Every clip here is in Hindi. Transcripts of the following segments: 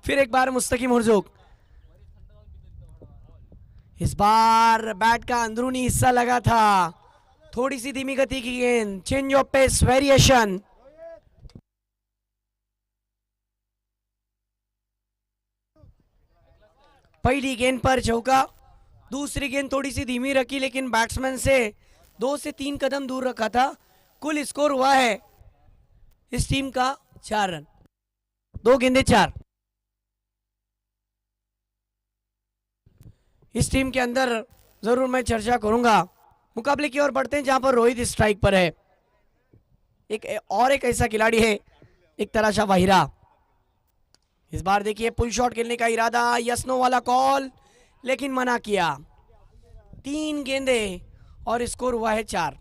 फिर एक बार मुस्तकीम हुर्जुक। इस बार बैट का अंदरूनी हिस्सा लगा था, थोड़ी सी धीमी गति की गेंद, चेंज ऑफ पेस वेरिएशन। पहली गेंद पर चौका, दूसरी गेंद थोड़ी सी धीमी रखी लेकिन बैट्समैन से 2 से 3 कदम दूर रखा था। कुल स्कोर हुआ है इस टीम का 4 रन, 2 गेंदे 4। इस टीम के अंदर जरूर मैं चर्चा करूंगा। मुकाबले की ओर बढ़ते हैं जहां पर रोहित स्ट्राइक पर है। एक ऐसा खिलाड़ी है, एक तराशा वाहिरा। इस बार देखिए पुल शॉट खेलने का इरादा, यस नो वाला कॉल, लेकिन मना किया। 3 गेंदे और स्कोर हुआ है 4।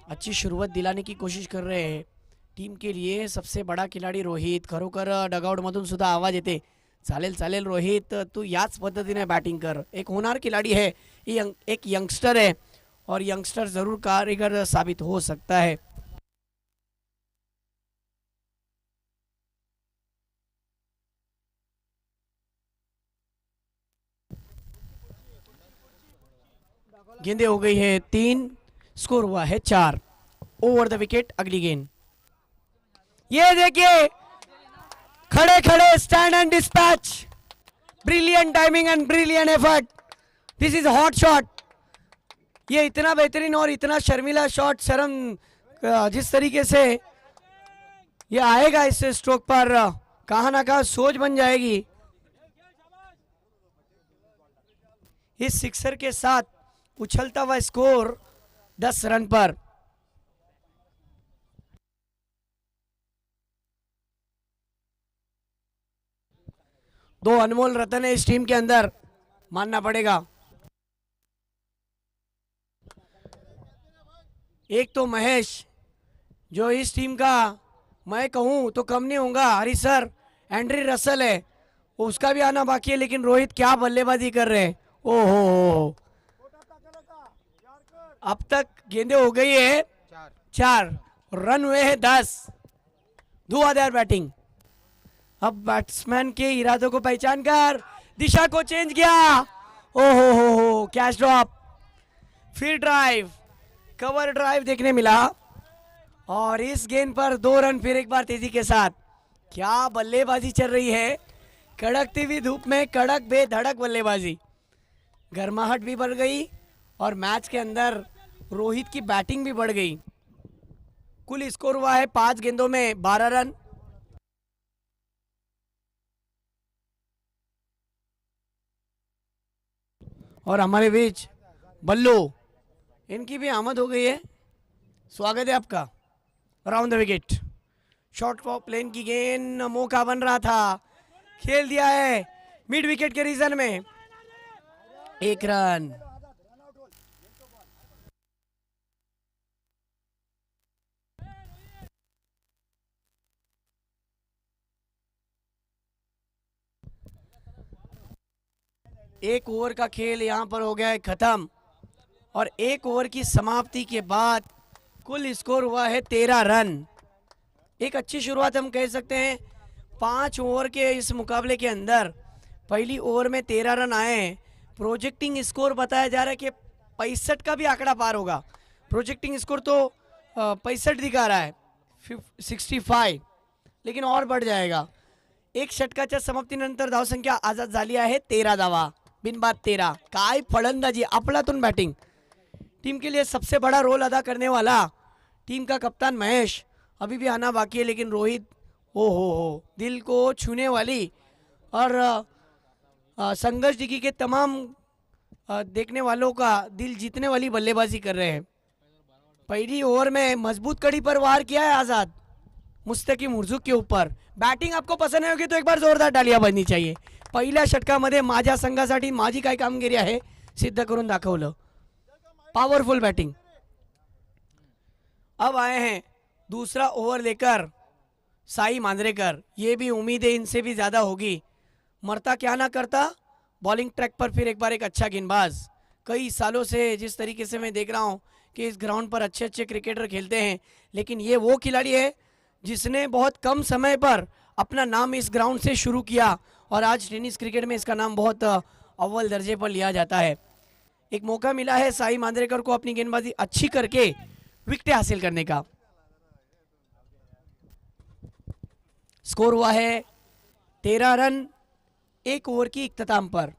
अच्छी शुरुआत दिलाने की कोशिश कर रहे हैं टीम के लिए सबसे बड़ा खिलाडी रोहित। खरोखर डगआउट मधून सुद्धा आवाज येते, चालेल चालेल रोहित, तू याच पद्धतीने बॅटिंग कर। एक होणार खिलाड़ी है, एक यंगस्टर है और यंगस्टर जरूर कारीगर साबित हो सकता है। गेंदे हो गई है 3, स्कोर हुआ है 4। ओवर द विकेट अगली गेंद। ये देखिए खड़े खड़े stand and dispatch, brilliant timing and brilliant effort. This is hot shot. ये इतना बेहतरीन और इतना शर्मिला शॉट, शर्म जिस तरीके से ये आएगा इस स्ट्रोक पर, कहां ना कहां सोच बन जाएगी। इस सिक्सर के साथ उछलता हुआ स्कोर 10 रन पर। दो अनमोल रतन है इस टीम के अंदर, मानना पड़ेगा। एक तो महेश, जो इस टीम का मैं कहूं तो कम नहीं होगा, हरी सर, एंड्री रसल है, उसका भी आना बाकी है। लेकिन रोहित क्या बल्लेबाजी कर रहे हैं, ओहो। अब तक गेंदे हो गई है 4, रन हुए हैं 10। धुआंधार बैटिंग। अब बैट्समैन के इरादों को पहचान कर दिशा को चेंज किया, ओहो, कैच ड्रॉप। फिर ड्राइव, कवर ड्राइव देखने मिला और इस गेंद पर 2 रन फिर एक बार तेजी के साथ। क्या बल्लेबाजी चल रही है, कड़कती हुई धूप में कड़क बेधड़क बल्लेबाजी। गर्माहट भी बढ़ गई और मैच के अंदर रोहित की बैटिंग भी बढ़ गई। कुल स्कोर हुआ है 5 गेंदों में 12 रन। और हमारे बीच बल्लू, इनकी भी आमद हो गई है, स्वागत है आपका। राउंड द विकेट, शॉर्ट प्लेन की गेंद, मौका बन रहा था, खेल दिया है मिड विकेट के रीजन में, 1 रन। एक ओवर का खेल यहां पर हो गया है खत्म और 1 ओवर की समाप्ति के बाद कुल स्कोर हुआ है 13 रन। एक अच्छी शुरुआत हम कह सकते हैं। 5 ओवर के इस मुकाबले के अंदर पहली ओवर में 13 रन आए हैं। प्रोजेक्टिंग स्कोर बताया जा रहा है कि 65 का भी आंकड़ा पार होगा। प्रोजेक्टिंग स्कोर तो 65 दिखा रहा है, 65, लेकिन और बढ़ जाएगा। एक षटकाच्या समाप्तीनंतर धावसंख्या आजाद झाली आहे 13 धावा, बिनबाद 13। काय फलंदाजी, अफलातून बैटिंग। टीम के लिए सबसे बड़ा रोल अदा करने वाला टीम का कप्तान महेश अभी भी आना बाकी है, लेकिन रोहित, ओहो, दिल को छूने वाली और संघर्ष डिग्गी के तमाम देखने वालों का दिल जीतने वाली बल्लेबाजी कर रहे हैं। पहली ओवर में मजबूत कड़ी पर वार किया है आजाद मुस्तकीम हुर्जुक के ऊपर। बैटिंग आपको पसंद नहीं होगी तो एक बार जोरदार तालियां बजनी चाहिए। पहिल्या षटकामध्ये माझ्या संघासाठी माझी काय कामगिरी आहे सिद्ध करून दाखवलं, पावरफुल बैटिंग। अब आए हैं दूसरा ओवर लेकर साई मांजरेकर, ये भी उम्मीद है इनसे भी ज्यादा होगी। मरता क्या ना करता, बॉलिंग ट्रैक पर फिर एक बार एक अच्छा गेंदबाज। कई सालों से जिस तरीके से मैं देख रहा हूं कि इस ग्राउंड पर अच्छे अच्छे क्रिकेटर खेलते हैं, लेकिन ये वो खिलाड़ी है जिसने बहुत कम समय पर अपना नाम इस ग्राउंड से शुरू किया और आज टेनिस क्रिकेट में इसका नाम बहुत अव्वल दर्जे पर लिया जाता है। एक मौका मिला है साई मांजरेकर को अपनी गेंदबाजी अच्छी करके विकेट हासिल करने का। स्कोर हुआ है 13 रन 1 ओवर की इख्तिताम पर।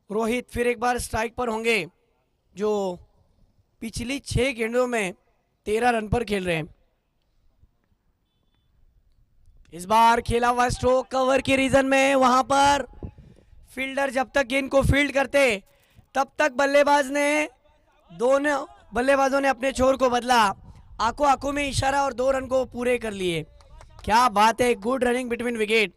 रोहित फिर एक बार स्ट्राइक पर होंगे, जो पिछली 6 गेंदों में 13 रन पर खेल रहे हैं। इस बार खेला हुआ स्ट्रोक कवर के रीजन में, वहां पर फील्डर जब तक गेंद को फील्ड करते तब तक दोनों बल्लेबाजों ने अपने छोर को बदला, आंखों आंखों में इशारा और 2 रन को पूरे कर लिए। क्या बात है, गुड रनिंग बिटवीन विकेट।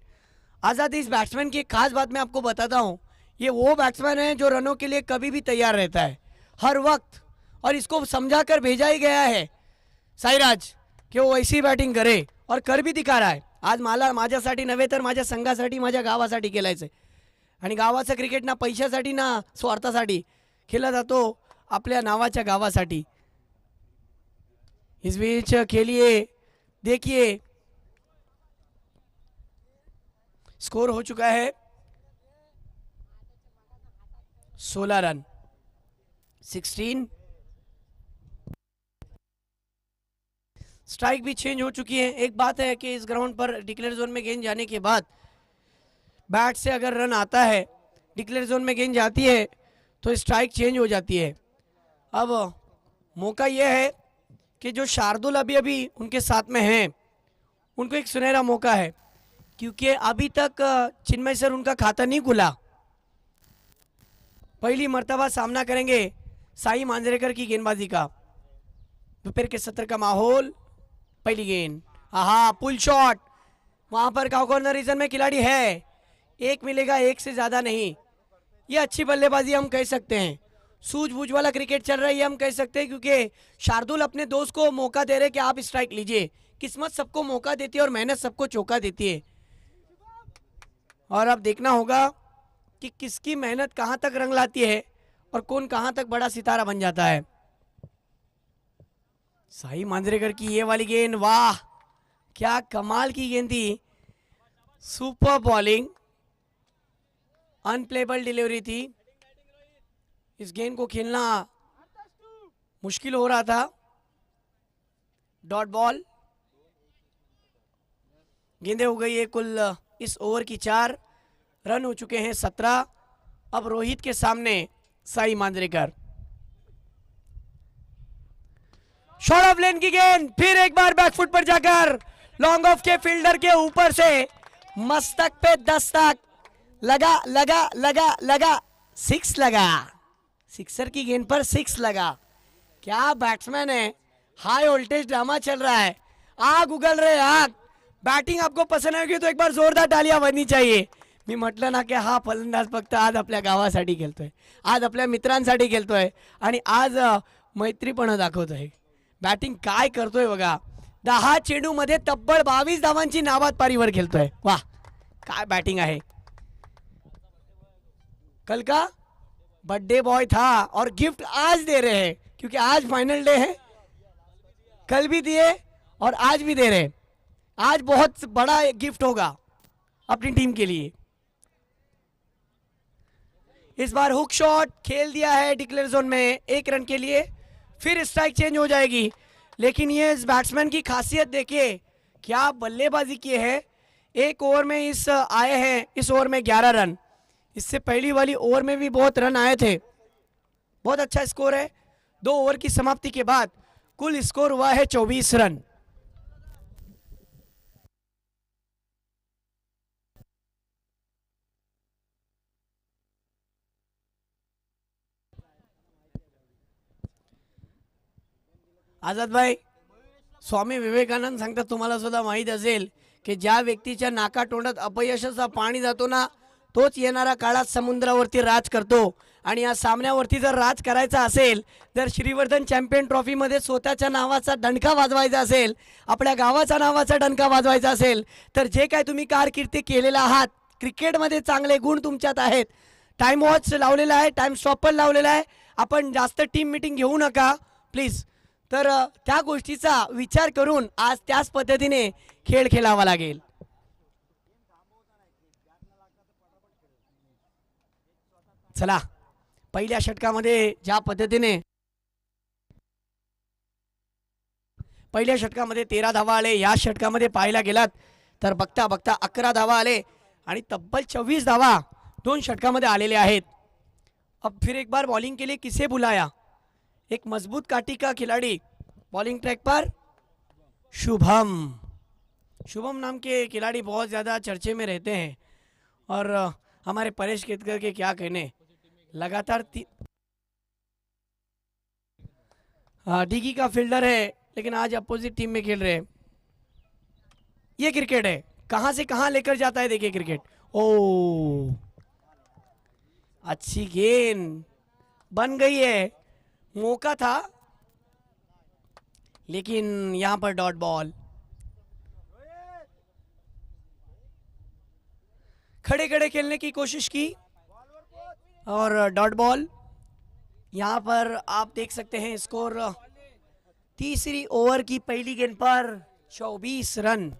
आजाद, इस बैट्समैन की एक खास बात मैं आपको बताता हूं, ये वो बैट्समैन है जो रनों के लिए कभी भी तैयार रहता है हर वक्त, और इसको समझा कर भेजा ही गया है साईराज कि वो ऐसी बैटिंग करे और कर भी दिखा रहा है। आज मला माझ्यासाठी नव्हे तर माझ्या संघासाठी, माझ्या गावासाठी खेळायचं आणि गावाचं क्रिकेट ना पैशासाठी ना स्वार्थासाठी खेळला जातो, आपल्या नावाच्या गावासाठी। इस बीच खेलिए, देखिए स्कोर हो चुका है 16 रन 16। स्ट्राइक भी चेंज हो चुकी है। एक बात है कि इस ग्राउंड पर डिक्लेयर जोन में गेंद जाने के बाद बैट से अगर रन आता है, डिक्लेयर जोन में गेंद जाती है तो स्ट्राइक चेंज हो जाती है। अब मौका यह है कि जो शार्दुल अभी उनके साथ में हैं, उनको एक सुनहरा मौका है, क्योंकि अभी तक चिन्मय सर उनका खाता नहीं खुला। पहली मर्तबा सामना करेंगे साई मांजरेकर की गेंदबाजी का। दोपहर के सत्र का माहौल, पहली गेंद, आहा पुल शॉट, वहां पर कॉर्नर रीजन में खिलाड़ी है, एक मिलेगा, एक से ज्यादा नहीं। ये अच्छी बल्लेबाजी हम कह सकते हैं, सूझबूझ वाला क्रिकेट चल रहा है ये हम कह सकते हैं, क्योंकि शार्दुल अपने दोस्त को मौका दे रहे कि आप स्ट्राइक लीजिए। किस्मत सबको मौका देती है और मेहनत सबको चौका देती है, और अब देखना होगा कि किसकी मेहनत कहां तक रंग लाती है और कौन कहां तक बड़ा सितारा बन जाता है। साई मांजरेकर की ये वाली गेंद, वाह क्या कमाल की गेंद थी, सुपर बॉलिंग, अनप्लेबल डिलीवरी थी। इस गेंद को खेलना मुश्किल हो रहा था। डॉट बॉल, गेंदें हो गई है कुल इस ओवर की 4, रन हो चुके हैं 17। अब रोहित के सामने साई मांजरेकर, शॉर्ट ऑफ लेन की गेंद, फिर एक बार बैकफुट पर जाकर लॉन्ग ऑफ के फील्डर के ऊपर से मस्तक पे दस्तक, लगा लगा लगा लगा, 6 लगा, सिक्सर की गेंद पर 6 लगा। क्या बैट्समैन है, हाई वोल्टेज ड्रामा चल रहा है, आग उगल रहे आग। बॅटिंग आपको पसंत आहे तो एक बार जोरदार टाळ्या वाजनी चाहिए। मी म्हटलं ना की हा फलंदाज फक्त आज आपल्या गावासाठी खेळतोय, आज आपल्या मित्रांसाठी खेळतोय आणि आज मैत्री पण दाखवतोय। बॅटिंग काय करतोय बघा, 10 चेंडू मध्ये तब्बल 22 धावांची नाबाद पारीवर खेळतोय। वाह काय बॅटिंग आहे। कल का बर्थडे बॉय था और गिफ्ट आज दे रहे हैं, क्योंकि आज फाइनल डे है, कल भी दिए और आज भी दे रहे हैं। आज बहुत बड़ा गिफ्ट होगा अपनी टीम के लिए। इस बार हुक शॉट खेल दिया है डिक्लेयर जोन में 1 रन के लिए, फिर स्ट्राइक चेंज हो जाएगी। लेकिन ये इस बैट्समैन की खासियत देखिए, क्या बल्लेबाजी की है। 1 ओवर में आए हैं, इस ओवर में 11 रन। इससे पहली वाली ओवर में भी बहुत रन आए थे। बहुत अच्छा स्कोर है। 2 ओवर की समाप्ति के बाद कुल स्कोर हुआ है 24 रन। आजाद भाई, स्वामी विवेकानंद सांगतात, तुम्हाला सुद्धा माहित असेल की ज्या व्यक्तीच्या नाकातोंडात अपयशाचा पाणी जातो ना, तोच येणारा काळात समुद्रावरती राज करतो। आणि या सामन्यावरती जर राज करायचा असेल, जर श्रीवर्धन चॅम्पियन ट्रॉफीमध्ये स्वतःच्या नावाचा डंका वाजवायचा असेल, आपल्या गावाचा नावाचा डंका वाजवायचा असेल, तर जे काय तुम्ही कारकिर्दी केलेला आहात, क्रिकेटमध्ये चांगले गुण तुमच्यात आहेत। टाइम वॉच लावलेला आहे, टाइम स्टॉपर लावलेला आहे। आपण जास्त टीम मीटिंग घेऊ नका प्लीज। तर त्या गोष्टीचा विचार करून आज त्याच पद्धतीने खेळ खेळावा लागेल. चला, पहिल्या षटकामध्ये ज्या पद्धतीने पहिल्या षटकामध्ये 13 धावा आले, या षटकामध्ये पाहायला गेलात तर बघता बघता 11 धावा आले आणि तब्बल 24 धावा 2 षटकामध्ये आलेले आहेत. अब फिर एक बार बॉलिंग के लिए किसे बुलाया? एक मजबूत काठी का खिलाड़ी बॉलिंग ट्रैक पर शुभम. शुभम नाम के खिलाड़ी बहुत ज़्यादा चर्चे में रहते हैं और हमारे परेश केतकर के क्या कहने, लगातार डीगी का फील्डर है लेकिन आज अपोजिट टीम में खेल रहे हैं. ये क्रिकेट है, कहां से कहां लेकर जाता है देखिए क्रिकेट. ओ अच्छी गेंद बन गई है, मौका था लेकिन यहां पर डॉट बॉल. खड़े खड़े खेलने की कोशिश की और डॉट बॉल. यहां पर आप देख सकते हैं स्कोर तीसरी ओवर की पहली गेंद पर 24 रन.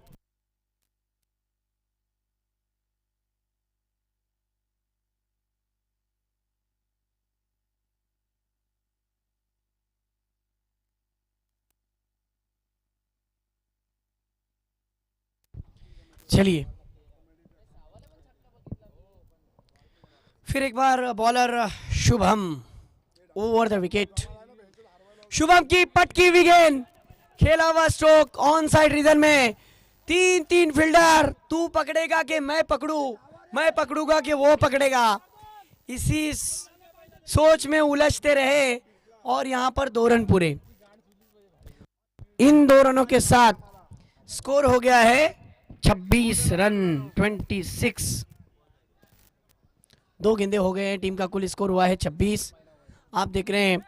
चलिए फिर एक बार bowler Shubham over the wicket. Shubham की पटकी हुई गेंद, खेला हुआ स्ट्रोक ऑन साइड रीजन में. 3 फील्डर, तू पकड़ेगा कि मैं पकड़ू, मैं पकड़ूंगा कि वो पकड़ेगा, इसी सोच में उलझते रहे और यहां पर 2 रन पूरे. इन 2 रनों के साथ स्कोर हो गया है 26 रन 26. 2 गेंदे हो गए हैं, टीम का कुल स्कोर हुआ है 26. आप देख रहे हैं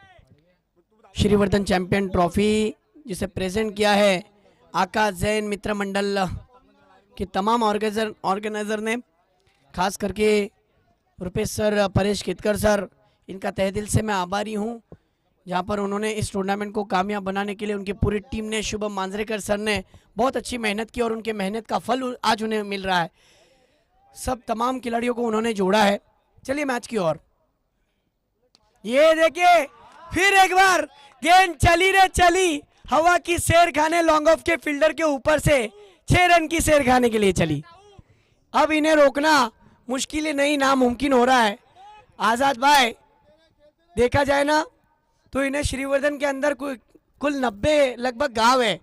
श्रीवर्धन चैंपियन ट्रॉफी जिसे प्रेजेंट किया है आकाश जैन मित्र मंडल के तमाम ऑर्गेनाइजर ने, खास करके रुपेश सर, परेश केतकर सर, इनका तहे दिल से मैं आभारी हूं, जहां पर उन्होंने इस टूर्नामेंट को कामयाब बनाने के लिए उनकी पूरी टीम ने, शुभम मांजरेकर सर ने बहुत अच्छी मेहनत की और उनके मेहनत का फल आज उन्हें मिल रहा है. सब तमाम खिलाड़ियों को उन्होंने जोड़ा है. चलिए मैच की ओर. ये देखिए फिर एक बार गेंद चली रे चली, हवा की सैर खाने लॉन्ग ऑफ के फील्डर के ऊपर से 6 रन की सैर खाने के लिए चली. अब इन्हें रोकना मुश्किल नहीं, नामुमकिन हो रहा है. आजाद भाई, देखा जाए ना तो इन्हें श्रीवर्धन के अंदर कुल 90 लगभग गांव है,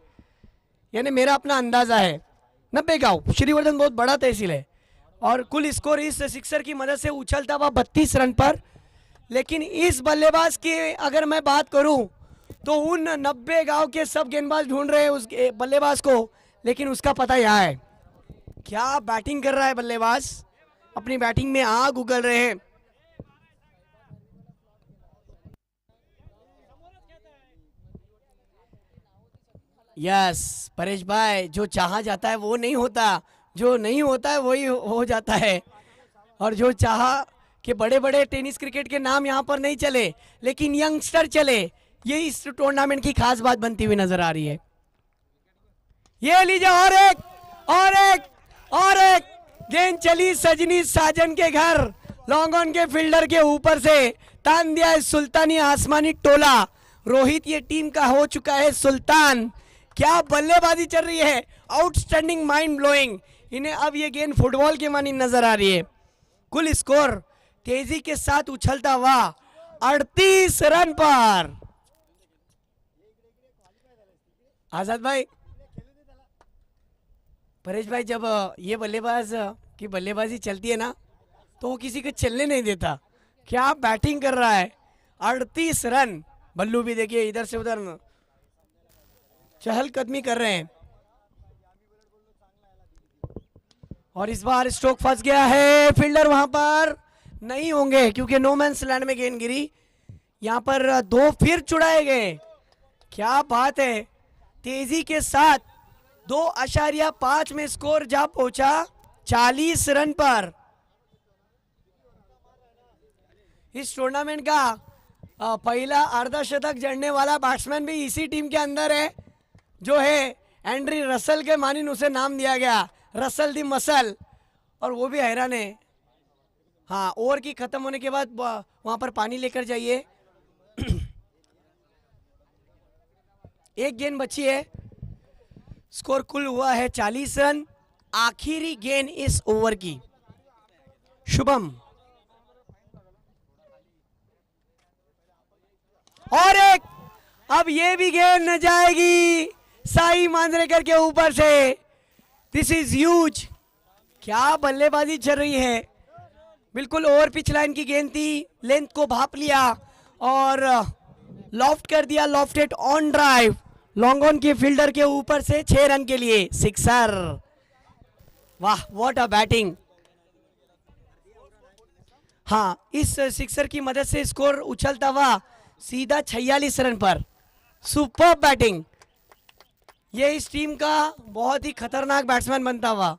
यानी मेरा अपना अंदाजा है 90 गांव. श्रीवर्धन बहुत बड़ा तहसील है और कुल स्कोर इस सिक्सर की मदद से उछलता हुआ 32 रन पर. लेकिन इस बल्लेबाज की अगर मैं बात करूं तो उन 90 गांव के सब गेंदबाज ढूंढ रहे हैं उस बल्लेबाज को, लेकिन उसका पता यहाँ है. क्या बैटिंग कर रहा है बल्लेबाज, अपनी बैटिंग में आग उगल रहे हैं. यस परेश भाई, जो चाहा जाता है वो नहीं होता, जो नहीं होता है वही हो जाता है. और जो चाहा कि बड़े बड़े टेनिस क्रिकेट के नाम यहाँ पर नहीं चले लेकिन यंगस्टर चले, ये इस टूर्नामेंट की खास बात बनती हुई नजर आ रही है. ये लीजिए और एक गेंद चली सजनी साजन के घर, लॉन्ग ऑन के फील्डर के ऊपर से तान दिया है सुल्तानी आसमानी टोला. रोहित ये टीम का हो चुका है सुल्तान. क्या बल्लेबाजी चल रही है, आउटस्टैंडिंग, माइंड ब्लोइंग. इन्हें अब ये गेंद फुटबॉल के मानी नजर आ रही है. कुल स्कोर तेजी के साथ उछलता हुआ 38 रन पर. आजाद भाई, परेश भाई, जब ये बल्लेबाज की बल्लेबाजी चलती है ना तो वो किसी को चलने नहीं देता. क्या बैटिंग कर रहा है, 38 रन. बल्लू भी देखिए इधर से उधर चहलकदमी कर रहे हैं. और इस बार स्ट्रोक फंस गया है, फील्डर वहां पर नहीं होंगे क्योंकि नो मैंस लैंड में गेंद गिरी. यहां पर 2 फिर चुड़ाए गए. क्या बात है, तेजी के साथ 2.5 में स्कोर जा पहुंचा 40 रन पर. इस टूर्नामेंट का पहला अर्धशतक जड़ने वाला बैट्समैन भी इसी टीम के अंदर है, जो है एंड्री रसल के मानिन उसे नाम दिया गया, रसल दी मसल, और वो भी हैरान है। हाँ, ओवर की खत्म होने के बाद वहां पर पानी लेकर जाइए। एक गेंद बची है, स्कोर कुल हुआ है 40 रन, आखिरी गेंद इस ओवर की। शुभम, और एक, अब ये भी गेंद न जाएगी साई मांजरेकर के ऊपर से। दिस इज ह्यूज, क्या बल्लेबाजी चल रही है। बिल्कुल ओवर पिच लाइन की गेंद थी, लेंथ को भाप लिया और लॉफ्ट कर दिया, lofted on drive, long on के फील्डर के ऊपर से 6 रन के लिए सिक्सर। वाह, व्हाट अ बैटिंग। हाँ, इस सिक्सर की मदद से स्कोर उछलता हुआ सीधा 46 रन पर। सुपर बैटिंग, ये इस टीम का बहुत ही खतरनाक बैट्समैन बनता हुआ।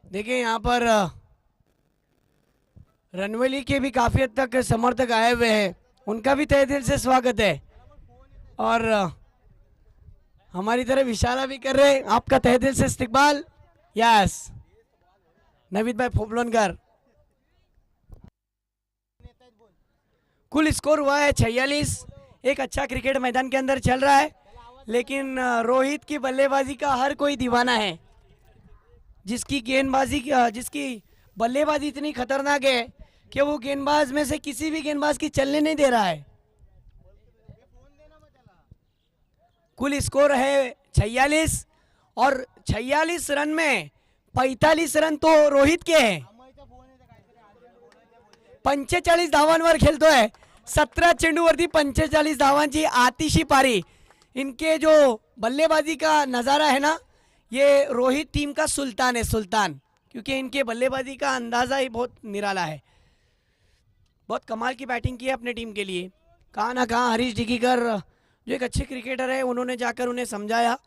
देखिए यहाँ पर रणवेली के भी काफी हद तक समर्थक आए हुए हैं, उनका भी तहे दिल से स्वागत है, और हमारी तरफ इशारा भी कर रहे हैं, आपका तहे दिल से इस्तकबाल। यस, नवीद भाई फोबलोनकर। कुल स्कोर हुआ है 46। एक अच्छा क्रिकेट मैदान के अंदर चल रहा है, लेकिन रोहित की बल्लेबाजी का हर कोई दीवाना है, जिसकी गेंदबाजी, जिसकी बल्लेबाजी इतनी खतरनाक है कि वो गेंदबाज में से किसी भी गेंदबाज की चलने नहीं दे रहा है। कुल स्कोर है 46, और 46 रन में 45 रन तो रोहित के हैं। 45 धावांवर खेळतोय, 17 चेंडूवरती 45 धावांची आतिशी पारी। इनके जो बल्लेबाजी का नज़ारा है ना, ये रोहित टीम का सुल्तान है, सुल्तान, क्योंकि इनके बल्लेबाजी का अंदाज़ा ही बहुत निराला है। बहुत कमाल की बैटिंग की है अपने टीम के लिए। कहाँ ना कहाँ हरीश डिकीकर जो एक अच्छे क्रिकेटर है, उन्होंने जाकर उन्हें समझाया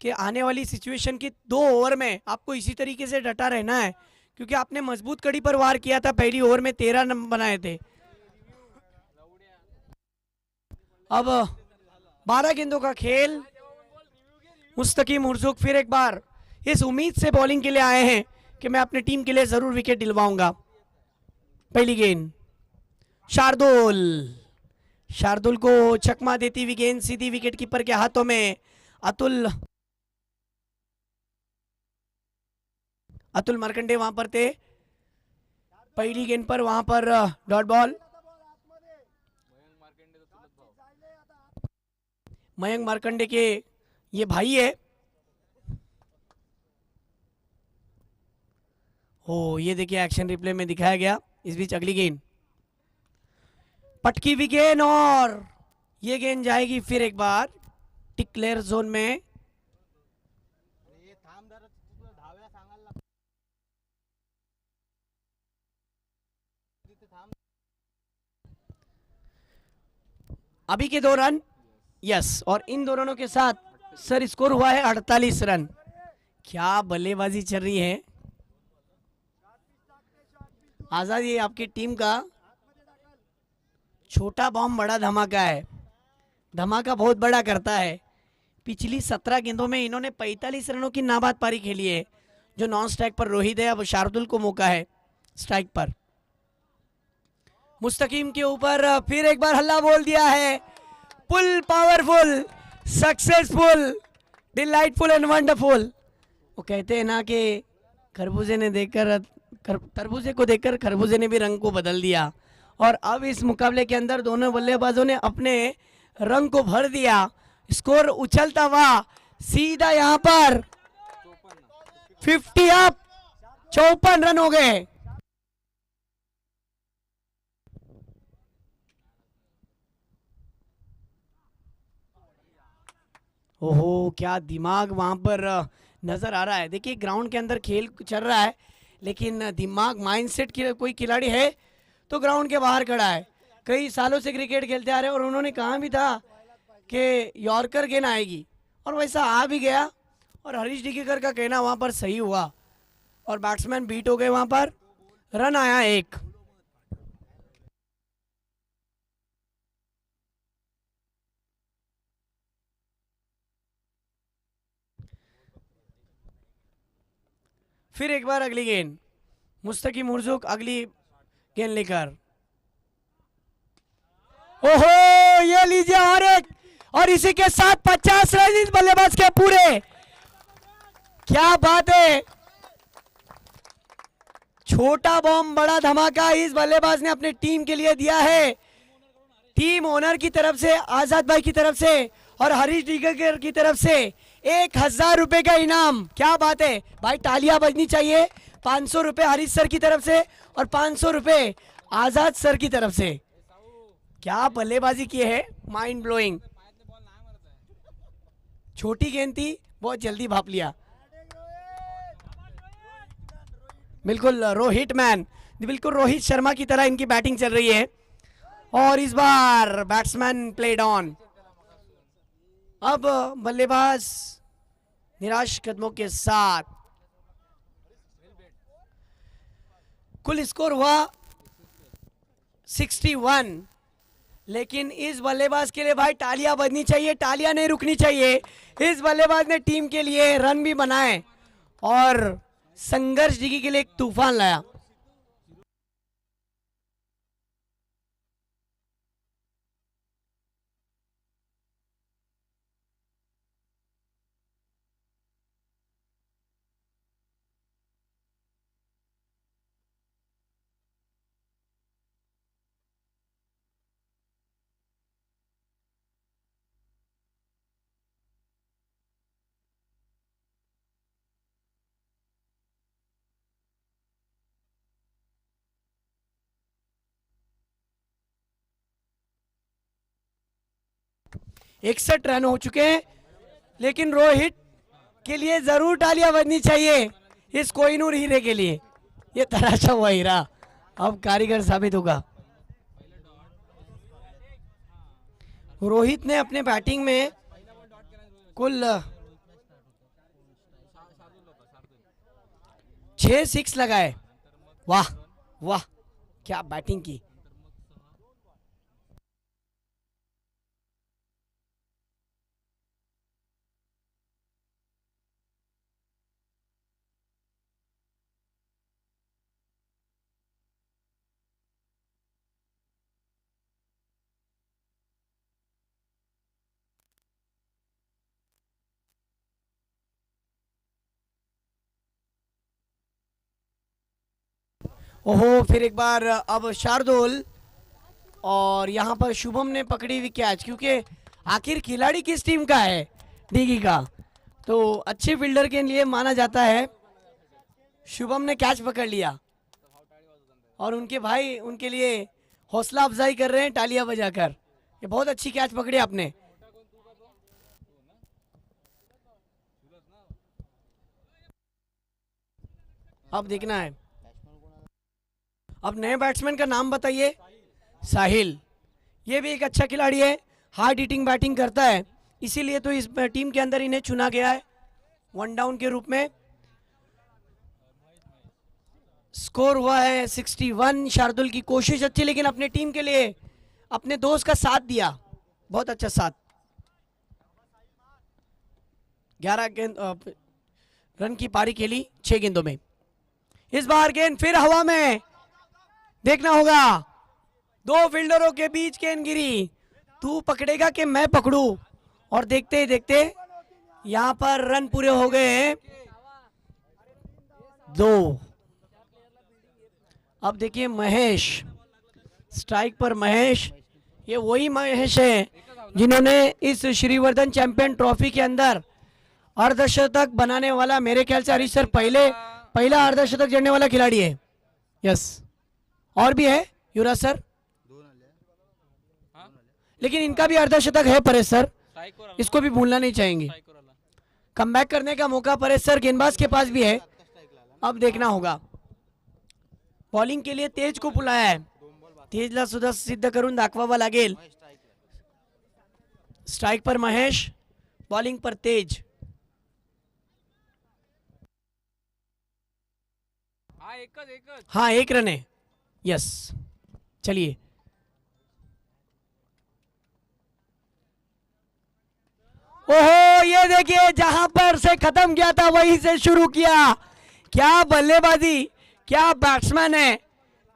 कि आने वाली सिचुएशन की 2 ओवर में आपको इसी तरीके से डटा रहना है, क्योंकि आपने मजबूत कड़ी पर वार किया था, पहली ओवर में 13 रन बनाए थे। अब 12 गेंदों का खेल। मुस्तकीम उर्जुक फिर एक बार इस उम्मीद से बॉलिंग के लिए आए हैं कि मैं अपनी टीम के लिए जरूर विकेट दिलवाऊंगा। पहली गेंद शार्दुल, शार्दुल को चकमा देती हुई गेंद सीधी विकेट कीपर के हाथों में। अतुल मरकंडे वहां पर थे पहली गेंद पर, वहां पर डॉट बॉल। मयंक मार्कंडे के ये भाई है। ओ, ये देखिए एक्शन रिप्ले में दिखाया गया। इस बीच अगली गेंद पटकी हुई गेंद, और ये गेंद जाएगी फिर एक बार टिक्लेयर जोन में। अभी के 2 रन, यस, और इन दोनों के साथ सर स्कोर हुआ है 48 रन। क्या बल्लेबाजी चल रही है। आजाद, ये आपकी टीम का छोटा बॉम्ब बड़ा धमाका है, धमाका बहुत बड़ा करता है। पिछली 17 गेंदों में इन्होंने 45 रनों की नाबाद पारी खेली है। जो नॉन स्ट्राइक पर रोहित है, अब शार्दुल को मौका है स्ट्राइक पर। मुस्तकीम के ऊपर फिर एक बार हल्ला बोल दिया है। Full powerful, successful, delightful and wonderful. वो कहते हैं ना कि खरबूजे ने देखकर, तरबूजे को देखकर खरबूजे ने भी रंग को बदल दिया, और अब इस मुकाबले के अंदर दोनों बल्लेबाजों ने अपने रंग को भर दिया। स्कोर उछलता हुआ सीधा यहां पर 50 अप, 54 रन हो गए। ओहो, क्या दिमाग वहां पर नजर आ रहा है। देखिए ग्राउंड के अंदर खेल चल रहा है, लेकिन दिमाग, माइंडसेट कोई खिलाड़ी है तो ग्राउंड के बाहर खड़ा है। कई सालों से क्रिकेट खेलते आ रहे हैं और उन्होंने कहा भी था कि यॉर्कर गेंद आएगी और वैसा आ भी गया और हरीश डिकेकर का कहना वहां पर सही हुआ और बैट्समैन बीट हो गए, वहां पर रन आया एक। फिर एक बार अगली गेंद, मुस्तकीम मुर्जुक अगली गेंद लेकर, ओहो ये लीजिए और एक, और इसी के साथ 50 रन इस बल्लेबाज के पूरे। क्या बात है, छोटा बॉम्ब बड़ा धमाका इस बल्लेबाज ने अपने टीम के लिए दिया है। टीम ओनर की तरफ से, आजाद भाई की तरफ से और हरीश डिकेकर की तरफ से 1000 रुपए का इनाम। क्या बात है भाई, तालियां बजनी चाहिए। 500 रुपए हरीश सर की तरफ से और 500 रुपए आजाद सर की तरफ से। क्या बल्लेबाजी की है, माइंड ब्लोइंग। छोटी गेंद थी, बहुत जल्दी भाप लिया। बिल्कुल रोहित मैन, बिल्कुल रोहित शर्मा की तरह इनकी बैटिंग चल रही है और इस बार बैट्समैन प्लेड ऑन। अब बल्लेबाज निराश कदमों के साथ, कुल स्कोर हुआ 61, लेकिन इस बल्लेबाज के लिए भाई तालियां बजनी चाहिए, तालियां नहीं रुकनी चाहिए। इस बल्लेबाज ने टीम के लिए रन भी बनाए और संघर्ष डिगी के लिए एक तूफान लाया। इकसठ रन हो चुके हैं, लेकिन रोहित के लिए जरूर तालियां बजनी चाहिए इस कोहिनूर हीरे के लिए। ये तराशा हुआ हीरा अब कारीगर साबित होगा। रोहित ने अपने बैटिंग में कुल 6 6 लगाए। वाह वाह, क्या बैटिंग की। ओहो, फिर एक बार अब शार्दुल और यहाँ पर शुभम ने पकड़ी हुई कैच, क्योंकि आखिर खिलाड़ी किस टीम का है, डीगी का, तो अच्छे फील्डर के लिए माना जाता है। शुभम ने कैच पकड़ लिया और उनके भाई उनके लिए हौसला अफजाई कर रहे हैं तालियां बजाकर। ये बहुत अच्छी कैच पकड़ी आपने। अब देखना है, अब नए बैट्समैन का नाम बताइए। साहिल, ये भी एक अच्छा खिलाड़ी है, हार्ड हिटिंग बैटिंग करता है, इसीलिए तो इस टीम के अंदर इन्हें चुना गया है वन डाउन के रूप में। स्कोर हुआ है 61। शार्दुल की कोशिश अच्छी, लेकिन अपने टीम के लिए अपने दोस्त का साथ दिया, बहुत अच्छा साथ। 11 गेंद रन की पारी खेली 6 गेंदों में। इस बार गेंद फिर हवा में, देखना होगा, 2 फील्डरों के बीच गेंद गिरी, तू पकड़ेगा कि मैं पकड़ू, और देखते ही देखते यहां पर रन पूरे हो गए हैं 2। अब देखिए महेश, स्ट्राइक पर महेश, ये वही महेश है जिन्होंने इस श्रीवर्धन चैंपियन ट्रॉफी के अंदर अर्धशतक बनाने वाला, मेरे ख्याल से हरीश सर पहला अर्धशतक जड़ने वाला खिलाड़ी है। यस, और भी है युवराज सर, लेकिन इनका भी अर्धशतक है परेश सर, इसको भी भूलना नहीं चाहेंगे। कमबैक करने का मौका परेश सर गेंदबाज के पास भी है, अब देखना होगा। बॉलिंग के लिए तेज को बुलाया है तेजला सुद्धा सिद्ध करून दाखवावा लागेल. स्ट्राइक पर महेश, बॉलिंग पर तेज. हाँ एक रन है. यस चलिए. ओहो ये देखिए जहां पर से खत्म किया था वहीं से शुरू किया. क्या बल्लेबाजी, क्या बैट्समैन है.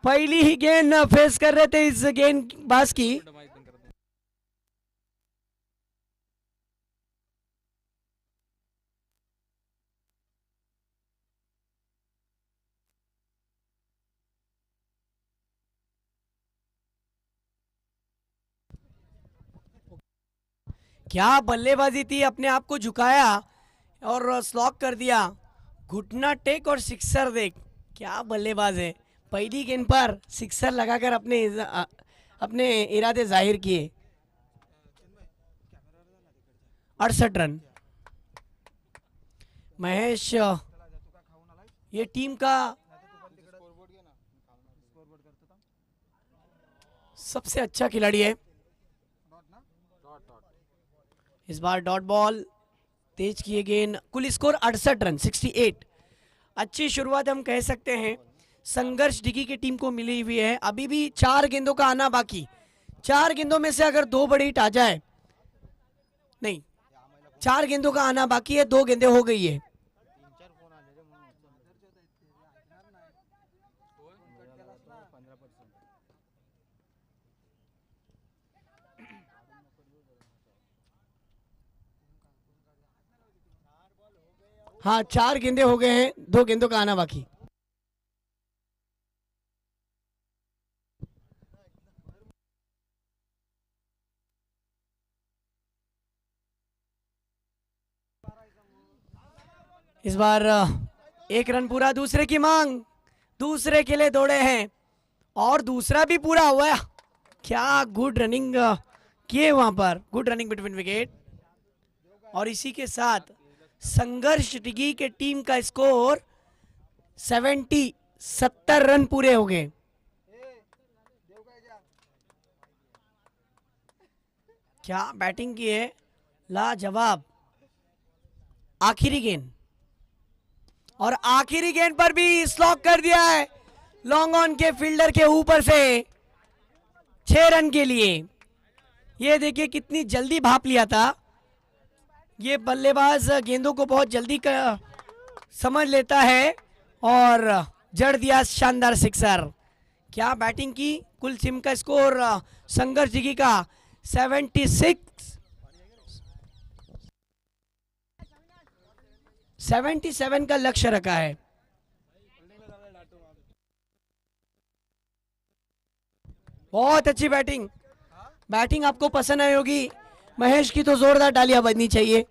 पहली ही गेंद फेस कर रहे थे इस गेंदबाज की. क्या बल्लेबाजी थी. अपने आप को झुकाया और स्लॉक कर दिया. घुटना टेक और सिक्सर देख. क्या बल्लेबाज है. पहली गेंद पर सिक्सर लगाकर अपने इरादे जाहिर किए. 68 रन. महेश ये टीम का सबसे अच्छा खिलाड़ी है. इस बार डॉट बॉल, तेज किए गेंद. कुल स्कोर 68 रन, 68. अच्छी शुरुआत हम कह सकते हैं संघर्ष डिगी की टीम को मिली हुई है. अभी भी 4 गेंदों का आना बाकी. 4 गेंदों में से अगर 2 बड़ी हिट आ जाए, नहीं 4 गेंदों का आना बाकी है. 2 गेंदें हो गई है. हाँ 4 गेंदे हो गए हैं. 2 गेंदों का आना बाकी. इस बार 1 रन पूरा. दूसरे की मांग. दूसरे के लिए दौड़े हैं और दूसरा भी पूरा हुआ. क्या गुड रनिंग किए वहां पर. Good running between wicket. और इसी के साथ संघर्ष डिगी के टीम का स्कोर 70 रन पूरे हो गए. क्या बैटिंग की है. लाजवाब. आखिरी गेंद और आखिरी गेंद पर भी स्लॉक कर दिया है लॉन्ग ऑन के फील्डर के ऊपर से 6 रन के लिए. ये देखिए कितनी जल्दी भाप लिया था. ये बल्लेबाज गेंदों को बहुत जल्दी समझ लेता है और जड़ दिया शानदार सिक्सर. क्या बैटिंग की. कुल टीम का स्कोर संघर्ष डिगी का 77 का लक्ष्य रखा है. बहुत अच्छी बैटिंग. बैटिंग आपको पसंद आई होगी. महेश की तो जोरदार तालियां बजनी चाहिए.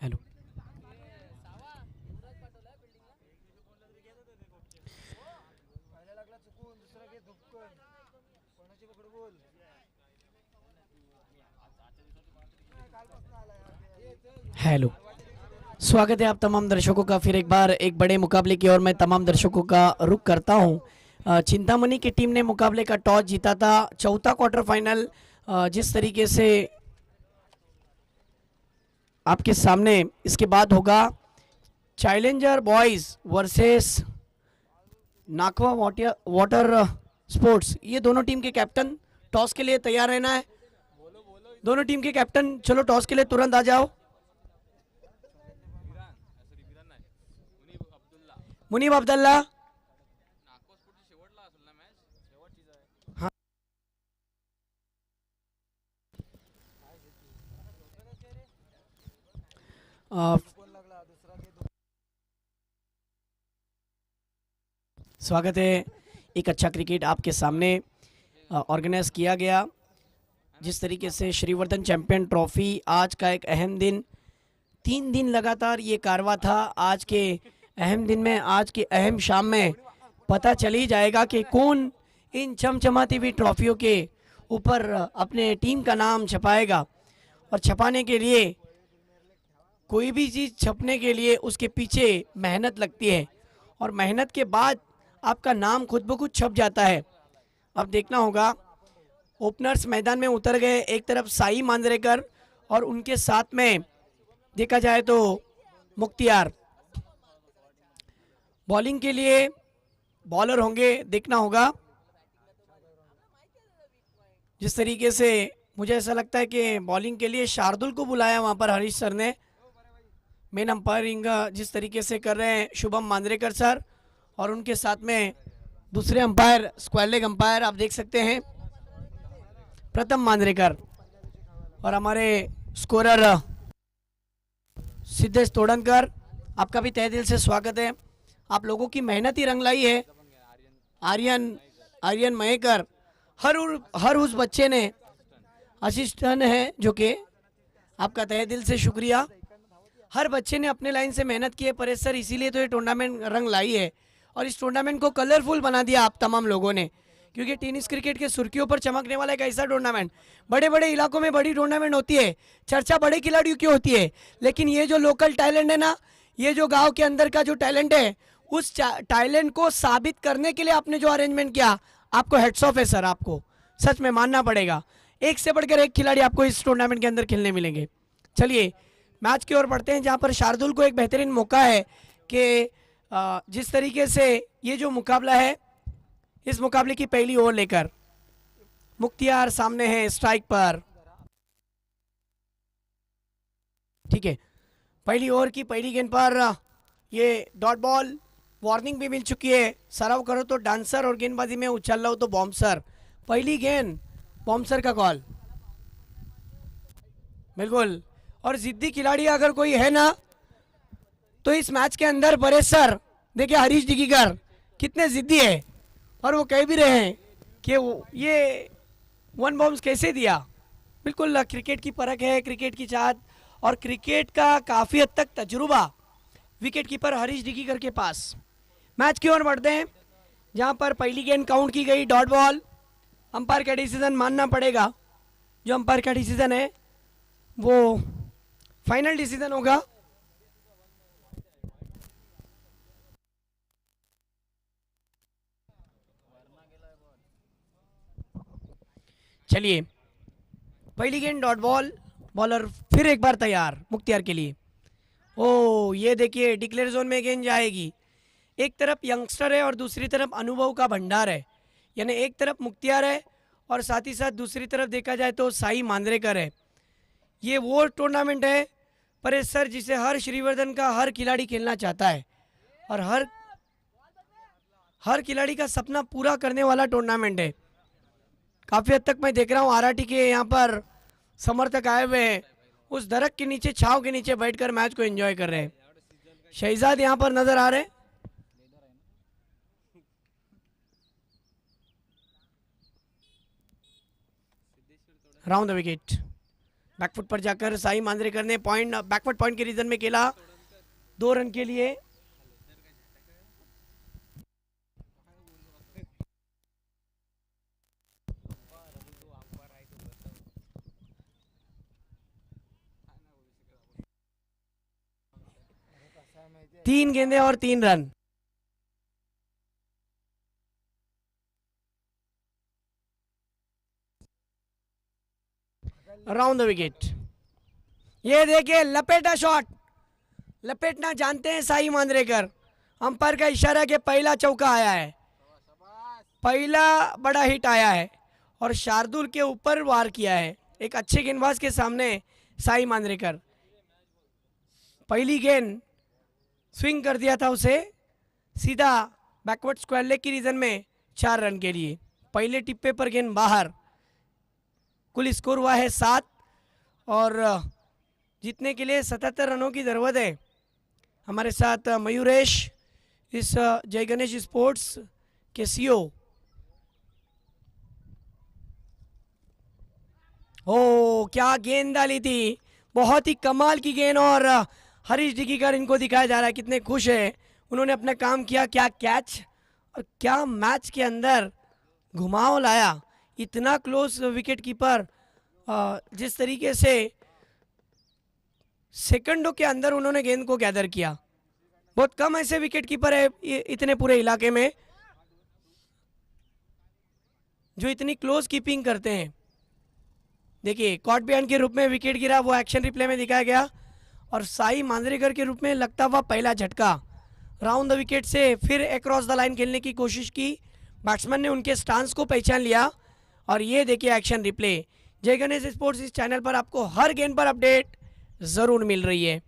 हेलो। हेलो। स्वागत है आप तमाम दर्शकों का फिर एक बार एक बड़े मुकाबले की ओर मैं तमाम दर्शकों का रुख करता हूं। चिंतामणि की टीम ने मुकाबले का टॉस जीता था। चौथा क्वार्टर फाइनल जिस तरीके से आपके सामने इसके बाद होगा चैलेंजर बॉयज वर्सेस नाकवा वाटर स्पोर्ट्स। ये दोनों टीम के कैप्टन टॉस के लिए तैयार रहना है। दोनों टीम के कैप्टन चलो टॉस के लिए तुरंत आ जाओ। मुनीब अब्दुल्ला। हाँ। स्वागत है। एक अच्छा क्रिकेट आपके सामने ऑर्गेनाइज किया गया। जिस तरीके से श्रीवर्धन चैंपियन ट्रॉफी आज का एक अहम दिन, 3 दिन लगातार ये कारवा था। आज के अहम दिन में, आज के अहम शाम में पता चल ही जाएगा कि कौन इन चमचमाती हुई ट्रॉफियों के ऊपर अपने टीम का नाम छपाएगा। और छपाने के लिए, कोई भी चीज़ छपने के लिए उसके पीछे मेहनत लगती है और मेहनत के बाद आपका नाम खुद ब खुद छप जाता है। अब देखना होगा, ओपनर्स मैदान में उतर गए। एक तरफ साई मांजरेकर और उनके साथ में देखा जाए तो मुख्तियार। बॉलिंग के लिए बॉलर होंगे, देखना होगा। जिस तरीके से मुझे ऐसा लगता है कि बॉलिंग के लिए शार्दुल को बुलाया वहाँ पर हरीश सर ने। मेन अंपायरिंग जिस तरीके से कर रहे हैं शुभम मांजरेकर सर, और उनके साथ में दूसरे अंपायर स्क्वायर लेग अंपायर आप देख सकते हैं प्रथम मांजरेकर, और हमारे स्कोरर सिद्धेश तोड़नकर। आपका भी तहे दिल से स्वागत है। आप लोगों की मेहनत ही रंग लाई है। आर्यन महेकर, हर उस बच्चे ने असिस्टेंट है जो कि आपका तहे दिल से शुक्रिया। हर बच्चे ने अपने लाइन से मेहनत की है परेश सर, इसीलिए तो ये टूर्नामेंट रंग लाई है और इस टूर्नामेंट को कलरफुल बना दिया आप तमाम लोगों ने। क्योंकि टेनिस क्रिकेट के सुर्खियों पर चमकने वाला एक ऐसा टूर्नामेंट, बड़े बड़े इलाकों में बड़ी टूर्नामेंट होती है, चर्चा बड़े खिलाड़ियों की होती है, लेकिन ये जो लोकल टैलेंट है ना, ये जो गांव के अंदर का जो टैलेंट है, उस टैलेंट को साबित करने के लिए आपने जो अरेंजमेंट किया, आपको हेड्स ऑफ है सर। आपको सच में मानना पड़ेगा। एक से बढ़कर एक खिलाड़ी आपको इस टूर्नामेंट के अंदर खेलने मिलेंगे। चलिए मैच की ओर बढ़ते हैं, जहां पर शार्दुल को एक बेहतरीन मौका है कि जिस तरीके से ये जो मुकाबला है, इस मुकाबले की पहली ओवर लेकर मुख्तियार सामने है स्ट्राइक पर। ठीक है, पहली ओवर की पहली गेंद पर ये डॉट बॉल, वार्निंग भी मिल चुकी है। सर्व करो तो डांसर और गेंदबाजी में उछल रहा हो तो बॉम्सर। पहली गेंद बॉम्सर का कॉल, बिल्कुल। और जिद्दी खिलाड़ी अगर कोई है ना तो इस मैच के अंदर परेश सर, देखिए हरीश दिगीकर कितने जिद्दी है, और वो कह भी रहे हैं कि ये 1 बॉम्ब्स कैसे दिया। बिल्कुल क्रिकेट की परख है, क्रिकेट की चाहत और क्रिकेट का काफ़ी हद तक तजुर्बा विकेट कीपर हरीश दिगीकर के पास। मैच की ओर बढ़ते हैं, जहां पर पहली गेंद काउंट की गई, डॉट बॉल। अंपायर का डिसीजन मानना पड़ेगा, जो अंपायर का डिसीजन है वो फाइनल डिसीजन होगा। चलिए पहली गेंद डॉट बॉल, बॉलर फिर एक बार तैयार मुख्तियार के लिए। ओ ये देखिए डिक्लेयर जोन में गेंद जाएगी। एक तरफ यंगस्टर है और दूसरी तरफ अनुभव का भंडार है, यानी एक तरफ मुख्तियार है और साथ ही साथ दूसरी तरफ देखा जाए तो साई मांजरेकर है। ये वो टूर्नामेंट है परेश सर जिसे हर श्रीवर्धन का हर खिलाड़ी खेलना चाहता है, और हर खिलाड़ी का सपना पूरा करने वाला टूर्नामेंट है। काफ़ी हद तक मैं देख रहा हूँ आरआरटी के यहाँ पर समर्थक आए हुए हैं, उस दरख्त के नीचे, छाव के नीचे बैठकर मैच को एंजॉय कर रहे हैं। शहजाद यहाँ पर नजर आ रहे हैं। राउंड द विकेट, बैकफुट पर जाकर साई मांजरेकर ने पॉइंट बैकफुट पॉइंट के रीजन में खेला 2 रन के लिए। तीन गेंदे और 3 रन। Around the wicket. ये देखिए लपेटा शॉट, लपेटना जानते हैं साई मांजरेकर। अंपायर का इशारा के पहला चौका आया है, पहला बड़ा हिट आया है और शार्दुल के ऊपर वार किया है। एक अच्छे गेंदबाज के सामने साई मांजरेकर पहली गेंद स्विंग कर दिया था उसे सीधा बैकवर्ड स्क्वायर लेग की रीजन में 4 रन के लिए। पहले टिप्पे पर गेंद बाहर। कुल स्कोर हुआ है 7 और जीतने के लिए 77 रनों की ज़रूरत है। हमारे साथ मयूरेश इस जय गणेश स्पोर्ट्स के सीईओ। ओ क्या गेंद डाली थी, बहुत ही कमाल की गेंद और हरीश डिकीकर इनको दिखाया जा रहा है कितने खुश है। उन्होंने अपना काम किया, क्या कैच और क्या मैच के अंदर घुमाव लाया। इतना क्लोज विकेट कीपर जिस तरीके से सेकंडों के अंदर उन्होंने गेंद को गैदर किया। बहुत कम ऐसे विकेट कीपर है इतने पूरे इलाके में जो इतनी क्लोज कीपिंग करते हैं। देखिए कॉट बिहाइंड के रूप में विकेट गिरा, वो एक्शन रिप्ले में दिखाया गया और साई मांजरेकर के रूप में लगता हुआ पहला झटका। राउंड द विकेट से फिर अक्रॉस द लाइन खेलने की कोशिश की, बैट्समैन ने उनके स्टांस को पहचान लिया और ये देखिए एक्शन रिप्ले। जय गणेश स्पोर्ट्स इस चैनल पर आपको हर गेंद पर अपडेट जरूर मिल रही है।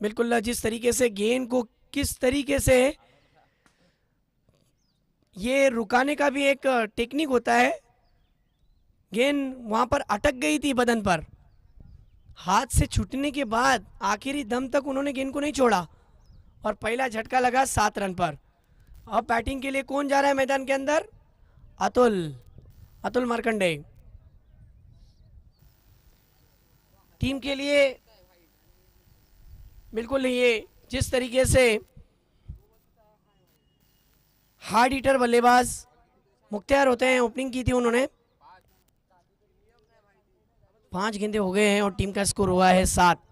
बिल्कुल जिस तरीके से गेंद को किस तरीके से ये रुकाने का भी एक टेक्निक होता है। गेंद वहां पर अटक गई थी बदन पर, हाथ से छूटने के बाद आखिरी दम तक उन्होंने गेंद को नहीं छोड़ा और पहला झटका लगा 7 रन पर। अब बैटिंग के लिए कौन जा रहा है मैदान के अंदर? अतुल मार्कंडे। टीम के लिए बिल्कुल ये जिस तरीके से हार्ड हिटर बल्लेबाज मुख्तियार होते हैं, ओपनिंग की थी उन्होंने। 5 गेंदे हो गए हैं और टीम का स्कोर हुआ है 7।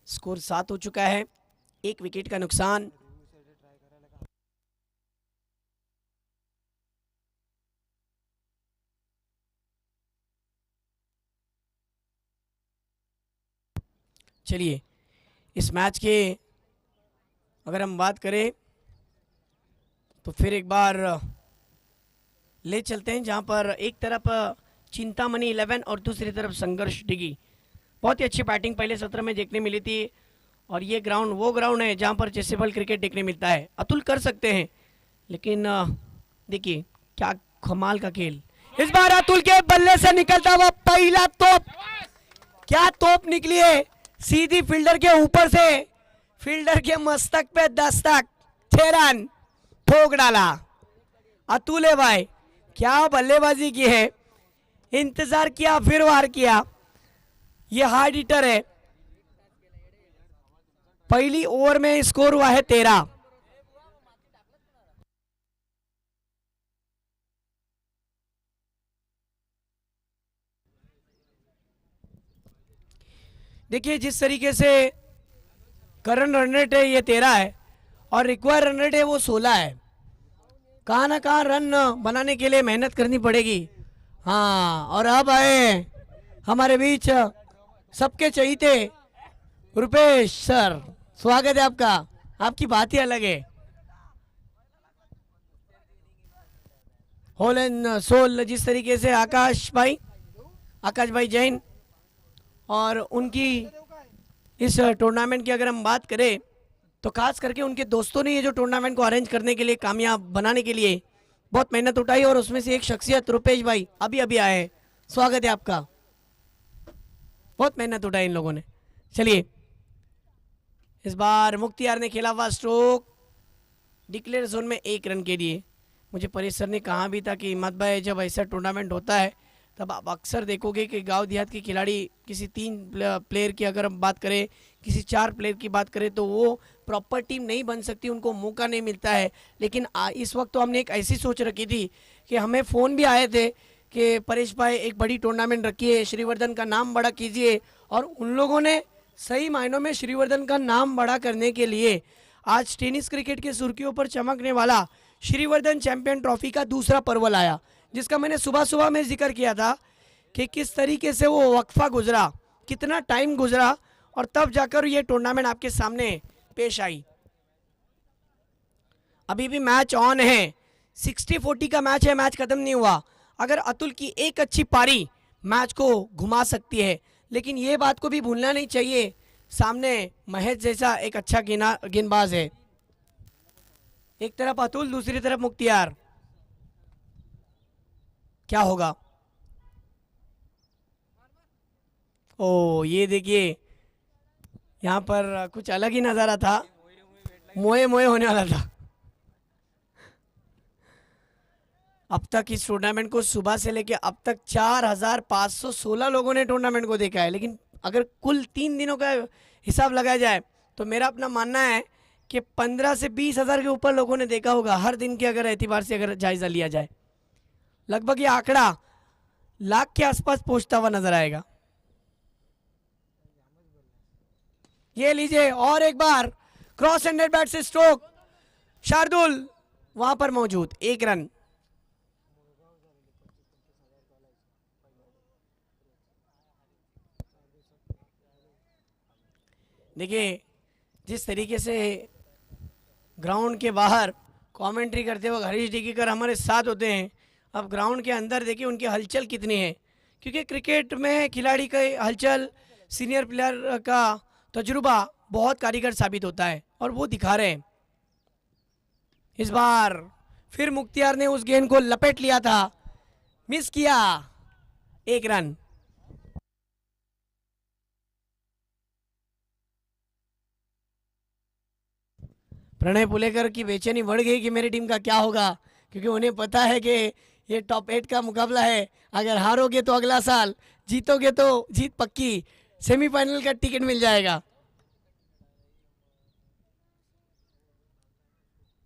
स्कोर 7 हो चुका है, 1 विकेट का नुकसान। चलिए इस मैच के अगर हम बात करें तो फिर एक बार ले चलते हैं जहां पर एक तरफ चिंतामणि 11 और दूसरी तरफ संघर्ष डिगी। बहुत ही अच्छी बैटिंग पहले सत्र में देखने मिली थी और ये ग्राउंड वो ग्राउंड है जहां पर चेसेबल क्रिकेट देखने मिलता है। अतुल कर सकते हैं लेकिन देखिए क्या कमाल का खेल। इस बार अतुल के बल्ले से निकलता हुआ पहला तोप, क्या तोप निकली है, सीधी फील्डर के ऊपर से फील्डर के मस्तक पे दस्तक, 6 रन ठोक डाला। अतुल है भाई, क्या बल्लेबाजी की है, इंतजार किया फिर वार किया। ये हार्ड हिटर है। पहली ओवर में स्कोर हुआ है 13। देखिए जिस तरीके से करंट रन रेट है ये 13 है और रिक्वायर रन रेट है वो 16 है। कहाँ ना कहाँ रन बनाने के लिए मेहनत करनी पड़ेगी। हाँ और अब आए हमारे बीच सबके चहीते रुपेश सर, स्वागत है आपका। आपकी बात ही अलग है। होल एंड सोल जिस तरीके से आकाश भाई जैन और उनकी इस टूर्नामेंट की अगर हम बात करें तो खास करके उनके दोस्तों ने ये जो टूर्नामेंट को अरेंज करने के लिए, कामयाब बनाने के लिए बहुत मेहनत उठाई और उसमें से एक शख्सियत रुपेश भाई अभी आए हैं। स्वागत है आपका। बहुत मेहनत उठाई इन लोगों ने। चलिए इस बार मुख्तियार ने खेला हुआ स्ट्रोक डिक्लेयर जोन में 1 रन के लिए। मुझे परेश सर ने कहा भी था कि हिम्मत भाई जब ऐसा टूर्नामेंट होता है तब आप अक्सर देखोगे कि गांव देहात के खिलाड़ी किसी 3 प्लेयर की अगर हम बात करें, किसी 4 प्लेयर की बात करें तो वो प्रॉपर टीम नहीं बन सकती, उनको मौका नहीं मिलता है। लेकिन इस वक्त तो हमने एक ऐसी सोच रखी थी कि हमें फ़ोन भी आए थे कि परेश भाई एक बड़ी टूर्नामेंट रखिए, श्रीवर्धन का नाम बड़ा कीजिए, और उन लोगों ने सही मायनों में श्रीवर्धन का नाम बड़ा करने के लिए आज टेनिस क्रिकेट के सुर्खियों पर चमकने वाला श्रीवर्धन चैंपियन ट्रॉफी का दूसरा पर्व लाया, जिसका मैंने सुबह सुबह में जिक्र किया था कि किस तरीके से वो वक्फा गुजरा, कितना टाइम गुजरा, और तब जाकर ये टूर्नामेंट आपके सामने पेश आई। अभी भी मैच ऑन है, 60-40 का मैच है, मैच खत्म नहीं हुआ। अगर अतुल की एक अच्छी पारी मैच को घुमा सकती है, लेकिन ये बात को भी भूलना नहीं चाहिए, सामने महेश जैसा एक अच्छा गेंदबाज है। एक तरफ अतुल, दूसरी तरफ मुख्तियार, क्या होगा? ओ ये देखिए, यहाँ पर कुछ अलग ही नज़ारा था, मोए मोए होने वाला था। अब तक इस टूर्नामेंट को सुबह से लेकर अब तक 4516 लोगों ने टूर्नामेंट को देखा है, लेकिन अगर कुल 3 दिनों का हिसाब लगाया जाए तो मेरा अपना मानना है कि 15 से 20 हज़ार के ऊपर लोगों ने देखा होगा हर दिन के अगर एतबार से अगर जायज़ा लिया जाए। लगभग ये आंकड़ा लाख के आसपास पहुंचता हुआ नजर आएगा। ये लीजिए और एक बार क्रॉस हैंडेड बैट से स्ट्रोक, शार्दुल वहां पर मौजूद, 1 रन। देखिए जिस तरीके से ग्राउंड के बाहर कमेंट्री करते वक्त हरीश डिकीकर हमारे साथ होते हैं, अब ग्राउंड के अंदर देखिए उनकी हलचल कितनी है, क्योंकि क्रिकेट में खिलाड़ी का हलचल, सीनियर प्लेयर का तजुर्बा बहुत कारीगर साबित होता है, और वो दिखा रहे हैं। इस बार फिर मुख्तियार ने उस गेंद को लपेट लिया था, मिस किया, 1 रन। प्रणय पुलेकर की बेचैनी बढ़ गई कि मेरी टीम का क्या होगा, क्योंकि उन्हें पता है कि ये टॉप 8 का मुकाबला है, अगर हारोगे तो अगला साल, जीतोगे तो जीत पक्की, सेमीफाइनल का टिकट मिल जाएगा।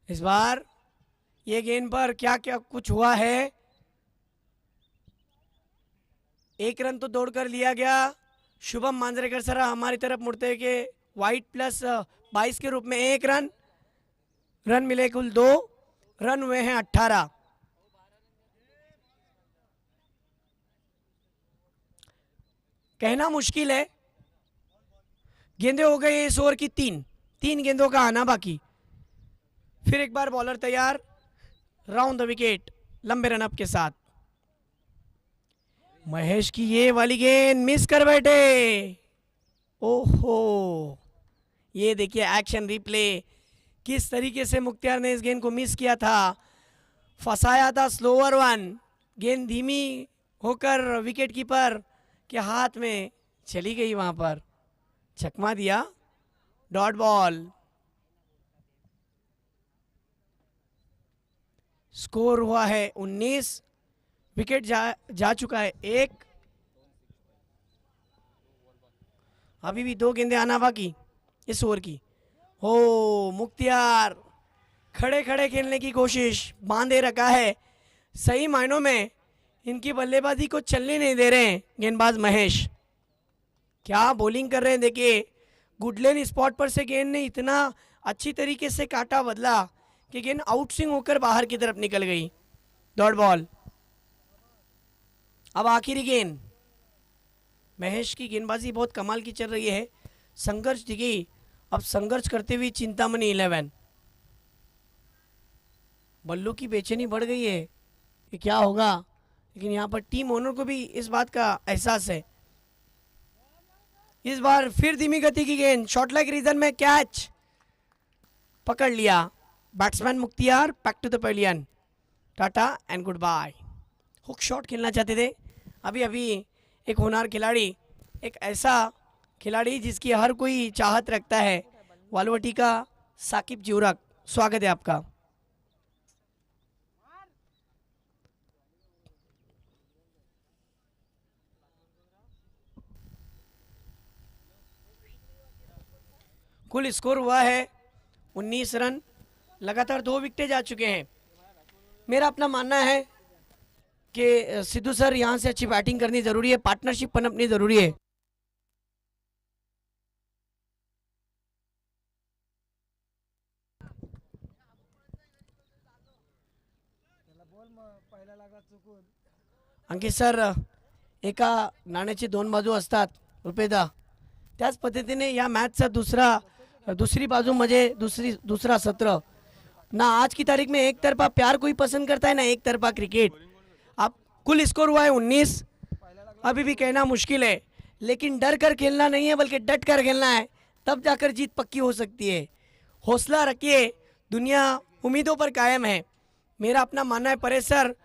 इस बार ये गेंद पर क्या क्या कुछ हुआ है, 1 रन तो दौड़कर लिया गया। शुभम मांजरेकर सर हमारी तरफ मुड़ते के वाइट प्लस 22 के रूप में 1 रन, रन मिले कुल 2, रन हुए हैं 18। कहना मुश्किल है, गेंदे हो गए इस ओवर की 3 गेंदों का आना बाकी। फिर एक बार बॉलर तैयार, राउंड द विकेट, लंबे रन अप के साथ। महेश की ये वाली गेंद मिस कर बैठे, ओहो, ये देखिए एक्शन रिप्ले, किस तरीके से मुख्तियार ने इस गेंद को मिस किया था, फंसाया था स्लोअर वन, गेंद धीमी होकर विकेट कीपर के हाथ में चली गई, वहां पर चकमा दिया, डॉट बॉल। स्कोर हुआ है 19, विकेट जा चुका है 1, अभी भी 2 गेंदें आना बाकी इस ओवर की। हो मुख्तियार खड़े खड़े खेलने की कोशिश, बांधे रखा है, सही मायनों में इनकी बल्लेबाजी को चलने नहीं दे रहे हैं गेंदबाज महेश। क्या बॉलिंग कर रहे हैं, देखिए गुडलेन स्पॉट पर से गेंद ने इतना अच्छी तरीके से काटा बदला कि गेंद आउट स्विंग होकर बाहर की तरफ निकल गई, डॉट बॉल। अब आखिरी गेंद, महेश की गेंदबाजी बहुत कमाल की चल रही है, संघर्ष दिखी, अब संघर्ष करते हुए चिंतामणि 11। बल्लू की बेचैनी बढ़ गई है कि क्या होगा, लेकिन यहाँ पर टीम ओनर को भी इस बात का एहसास है। इस बार फिर धीमी गति की गेंद, शॉर्ट लेग रीजन में कैच पकड़ लिया, batsman Mukhtiyar back to the pavilion, tata and good bye. Hook shot खेलना चाहते थे, अभी अभी एक होनहार खिलाड़ी, एक ऐसा खिलाड़ी जिसकी हर कोई चाहत रखता है, वालवटी का साकिब जिवरक, स्वागत है आपका। कुल स्कोर हुआ है 19 रन। लगातार 2 विकेटें जा चुके हैं। मेरा अपना मानना है कि सिद्धू सर यहाँ से अच्छी बैटिंग करनी जरूरी है, पार्टनरशिप पनपनी जरूरी है। अंकित सर, एका नाण्याची 2 बाजू असतात रुपेदा, त्याच पद्धतीने या मैचचा दूसरी बाजू म्हणजे दूसरा सत्र ना। आज की तारीख में एक तरफा प्यार कोई पसंद करता है ना एक तरफा क्रिकेट। अब कुल स्कोर हुआ है 19। अभी भी कहना मुश्किल है, लेकिन डर कर खेलना नहीं है बल्कि डट कर खेलना है, तब जाकर जीत पक्की हो सकती है। हौसला रखिए, दुनिया उम्मीदों पर कायम है। मेरा अपना मानना है परेश सर,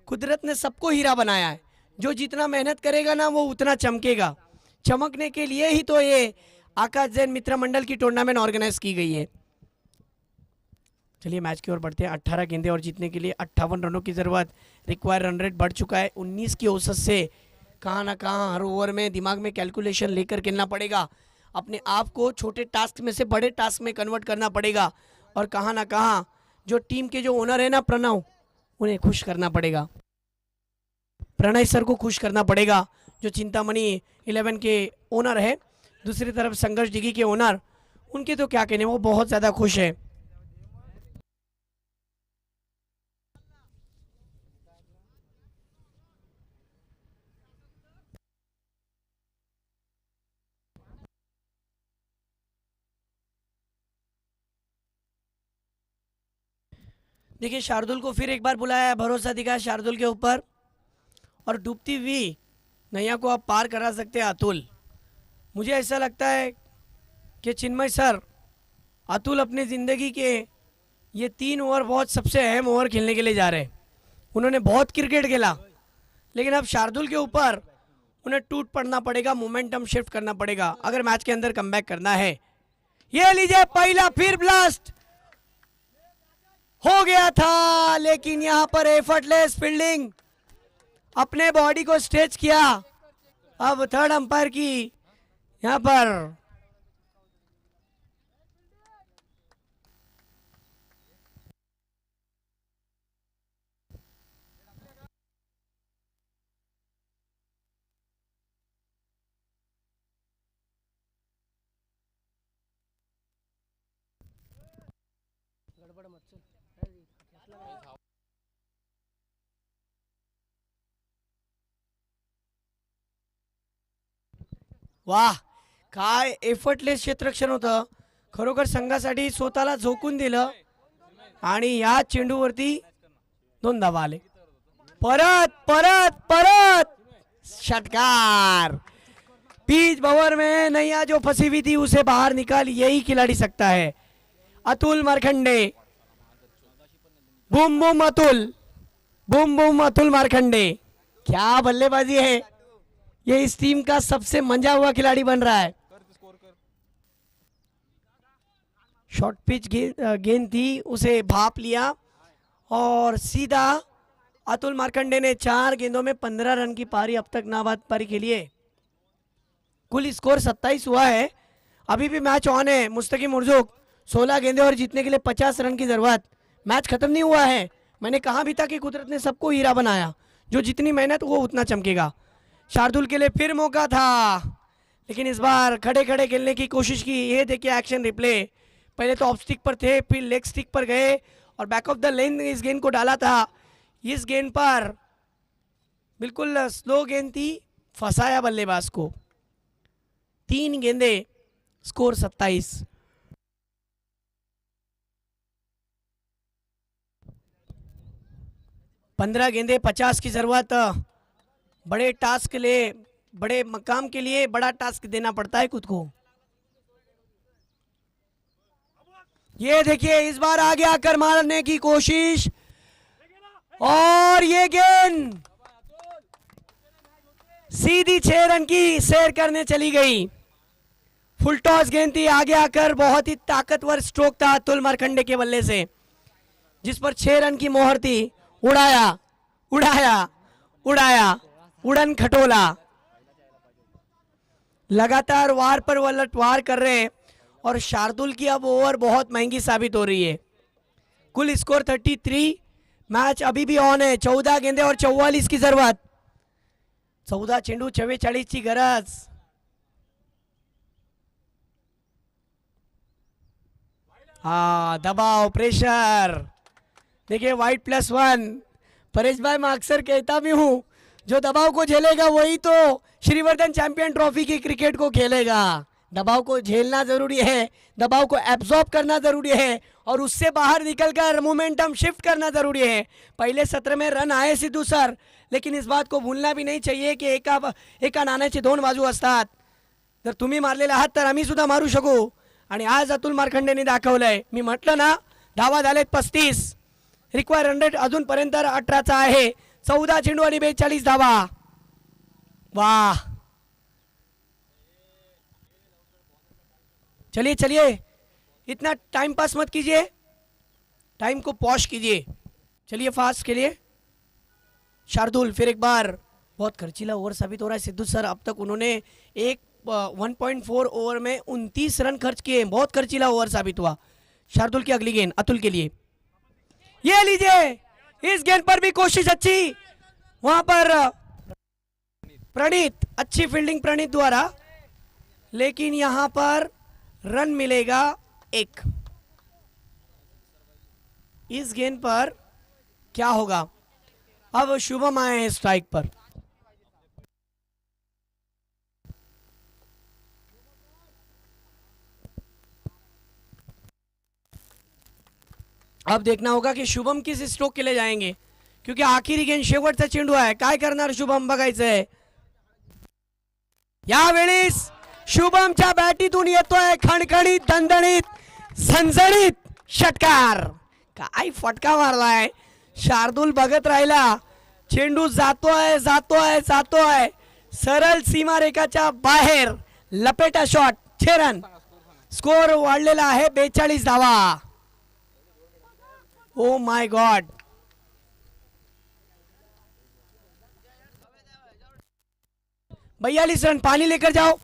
कुदरत ने सबको हीरा बनाया है। जो जितना मेहनत करेगा ना वो उतना चमकेगा। चमकने के लिए ही तो ये आकाश जैन मित्र मंडल की टूर्नामेंट ऑर्गेनाइज की गई है। चलिए मैच की ओर बढ़ते हैं। 18 गेंदे और जीतने के लिए 58 रनों की जरूरत। रिक्वायर रन रेट बढ़ चुका है 19 की औसत से। कहाँ ना कहाँ हर ओवर में दिमाग में कैलकुलेशन लेकर खेलना पड़ेगा। अपने आप को छोटे टास्क में से बड़े टास्क में कन्वर्ट करना पड़ेगा। और कहाँ ना कहाँ जो टीम के जो ओनर है ना प्रणव, उन्हें खुश करना पड़ेगा। प्रणय सर को खुश करना पड़ेगा, जो चिंतामणि 11 के ओनर है। दूसरी तरफ संघर्ष डिगी के ओनर, उनके तो क्या कहने, वो बहुत ज़्यादा खुश है। देखिए शार्दुल को फिर एक बार बुलाया है, भरोसा दिखाया शार्दुल के ऊपर, और डूबती हुई नैया को आप पार करा सकते हैं अतुल। मुझे ऐसा लगता है कि चिन्मय सर, अतुल अपनी ज़िंदगी के ये 3 ओवर बहुत सबसे अहम ओवर खेलने के लिए जा रहे हैं। उन्होंने बहुत क्रिकेट खेला, लेकिन अब शार्दुल के ऊपर उन्हें टूट पड़ना पड़ेगा, मोमेंटम शिफ्ट करना पड़ेगा अगर मैच के अंदर कमबैक करना है। ये लीजिए पहला फिर ब्लास्ट हो गया था, लेकिन यहां पर एफर्टलेस फील्डिंग, अपने बॉडी को स्ट्रेच किया। अब थर्ड अंपायर की यहां पर वाह, काय एफर्टलेस क्षेत्ररक्षण होतं खरोखर। संघासाठी स्वतःला झोकून दिलं आणि या चेंडूवरती 2 धावा आले। परत परत परत षटकार। बीच बवर में नैया जो फंसी हुई थी उसे बाहर निकाल यही खिलाड़ी सकता है, Atul Markande. Boom boom Atul, boom boom Atul Markande. क्या बल्लेबाजी है, ये इस टीम का सबसे मंजा हुआ खिलाड़ी बन रहा है। शॉर्ट पिच गेंद थी, उसे भाप लिया और सीधा अतुल मारकंडे ने 4 गेंदों में 15 रन की पारी अब तक नाबाद पारी के लिए। कुल स्कोर 27 हुआ है। अभी भी मैच ऑन है। मुस्तकीम उर्जुक 16 गेंदे और जीतने के लिए 50 रन की जरूरत। मैच खत्म नहीं हुआ है। मैंने कहा भी था कि कुदरत ने सबको हीरा बनाया, जो जितनी मेहनत वो उतना चमकेगा। शार्दुल के लिए फिर मौका था, लेकिन इस बार खड़े खड़े खेलने की कोशिश की। ये देखिए एक्शन रिप्ले, पहले तो ऑफ स्टिक पर थे, फिर लेग स्टिक पर गए और बैक ऑफ द लेन इस गेंद को डाला था। इस गेंद पर बिल्कुल स्लो गेंद थी, फंसाया बल्लेबाज को। 3 गेंदे, स्कोर 27। पंद्रह गेंदे 50 की जरूरत। बड़े टास्क के लिए, बड़े मकाम के लिए बड़ा टास्क देना पड़ता है खुद को। ये देखिए इस बार आगे आकर मारने की कोशिश, और ये गेंद सीधी 6 रन की सैर करने चली गई। फुल टॉस गेंद थी, आगे आकर बहुत ही ताकतवर स्ट्रोक था अतुल मारकंडे के बल्ले से, जिस पर 6 रन की मोहर थी। उड़ाया उड़ाया उड़ाया, उड़न खटोला। लगातार वार पर वलट वार कर रहे और शार्दुल की अब ओवर बहुत महंगी साबित हो रही है। कुल स्कोर 33, मैच अभी भी ऑन है। 14 गेंदे और 44 की जरूरत। 14 चेंडू 44 ची गरज। हाँ, दबाव, प्रेशर। देखिए वाइट +1। परेश भाई, मैं अक्सर कहता भी हूं, जो दबाव को झेलेगा वही तो श्रीवर्धन चैंपियन ट्रॉफी की क्रिकेट को खेलेगा। दबाव को झेलना जरूरी है, दबाव को एब्जॉर्ब करना जरूरी है और उससे बाहर निकलकर मोमेंटम शिफ्ट करना जरूरी है। पहले सत्र में रन आए सिद्धू सर, लेकिन इस बात को भूलना भी नहीं चाहिए की एका नाण्याची दोन बाजू असतात। जर तुम्ही मारलेला आहात तर आम्ही सुद्धा मारू शकू आणि आज अतुल मार्कंडेने दाखवलंय। मी म्हटलं ना, धावा झालेत 35, रिक्वायर 100 अजूनपर्यंत 18चा आहे। 14 चेंडू आणि 42 धावा। वाह, चलिए चलिए, इतना टाइम पास मत कीजिए, टाइम को पॉश कीजिए। चलिए फास्ट खेलिए। शार्दुल फिर एक बार, बहुत खर्चीला ओवर साबित हो रहा है सिद्धू सर। अब तक उन्होंने 1.4 ओवर में 29 रन खर्च किए। बहुत खर्चीला ओवर साबित हुआ। शार्दुल की अगली गेंद अतुल के लिए, ये लीजिए। इस गेंद पर भी कोशिश अच्छी, वहां पर प्रणीत, अच्छी फील्डिंग प्रणीत द्वारा, लेकिन यहां पर रन मिलेगा 1। इस गेंद पर क्या होगा? अब शुभम आए हैं स्ट्राइक पर। अब देखना होगा कि शुभम किस स्ट्रोक के लिए जाएंगे, क्योंकि आखिरी गेंद शेवटचा चेंडू आहे। काय करणार शुभम बघायचंय। यावेळेस शुभमच्या बॅटीतून येतोय खणखणीत, दणदणीत, झणझणीत षटकार। काय फटका मारलाय। शार्दुल बघत राहिला, चेंडू जातोय जातोय जातोय, सरळ सीमारेखाच्या बाहेर, लपेटा शॉट, 6 रन। स्कोर वाढलेला आहे 42 धावा। ओ माय गॉड, बयालीस रन। पानी लेकर जाओ।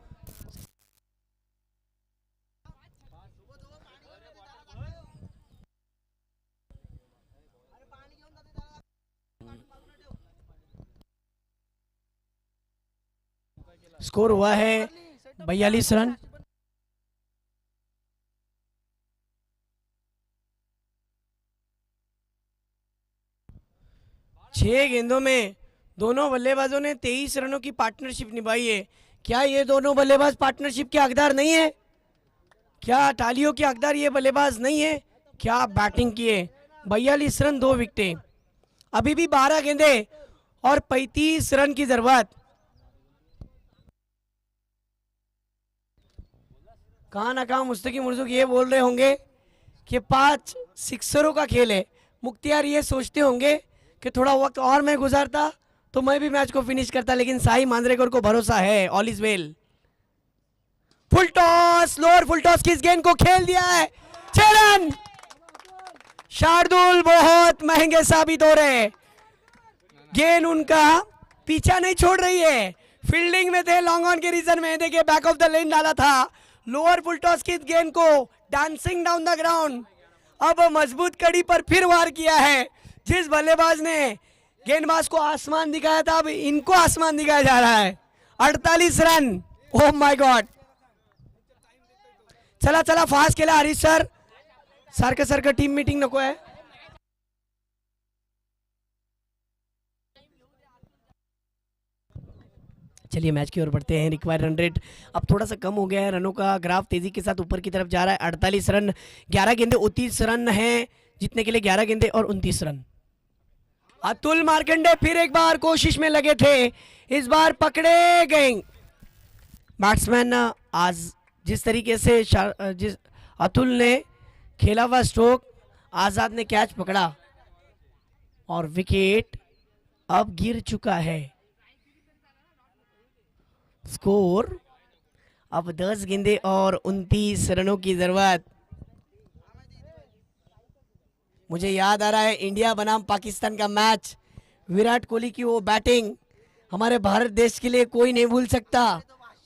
स्कोर हुआ है 42 रन। छह गेंदों में दोनों बल्लेबाजों ने 23 रनों की पार्टनरशिप निभाई है। क्या ये दोनों बल्लेबाज पार्टनरशिप के हकदार नहीं है? क्या तालियों के हकदार ये बल्लेबाज नहीं है? क्या बैटिंग किए। 42 रन, 2 विकेटें। अभी भी 12 गेंदे और 35 रन की जरूरत। कहाँ ना कहाँ मुस्तकी मुर्जुक ये बोल रहे होंगे कि 5 सिक्सरों का खेल है। मुख्तियार ये सोचते होंगे कि थोड़ा वक्त और मैं गुजारता तो मैं भी मैच को फिनिश करता, लेकिन साई मांजरेकर को भरोसा है। All is well. Full toss, lower full toss की इस गेंद को खेल दिया है। 6 रन। शार्दुल बहुत महंगे साबित हो रहे। गेंद उनका पीछा नहीं छोड़ रही है। फील्डिंग में थे, लॉन्ग ऑन के रीजन में, देखिए बैक ऑफ द लेन डाला था। लोअर फुल टॉस की गेंद को डांसिंग डाउन द ग्राउंड। अब मजबूत कड़ी पर फिर वार किया है। जिस बल्लेबाज ने गेंदबाज को आसमान दिखाया था, अब इनको आसमान दिखाया जा रहा है। 48 रन। Oh my God. चला चला फास्ट केला हरीश सर। सारखं सारखं टीम मीटिंग नको है। चलिए मैच की ओर बढ़ते हैं। रिक्वायर्ड रन रेट अब थोड़ा सा कम हो गया है। रनों का ग्राफ तेजी के साथ ऊपर की तरफ जा रहा है। 48 रन, 11 गेंदे 29 रन हैं जीतने के लिए। 11 गेंदे और 29 रन। अतुल मार्कंडे फिर एक बार कोशिश में लगे थे, इस बार पकड़े गए। बैट्समैन आज जिस तरीके से जिस अतुल ने खेला हुआ स्ट्रोक, आजाद ने कैच पकड़ा और विकेट अब गिर चुका है। स्कोर अब 10 गेंदे और 29 रनों की जरूरत। मुझे याद आ रहा है इंडिया बनाम पाकिस्तान का मैच। विराट कोहली की वो बैटिंग हमारे भारत देश के लिए कोई नहीं भूल सकता।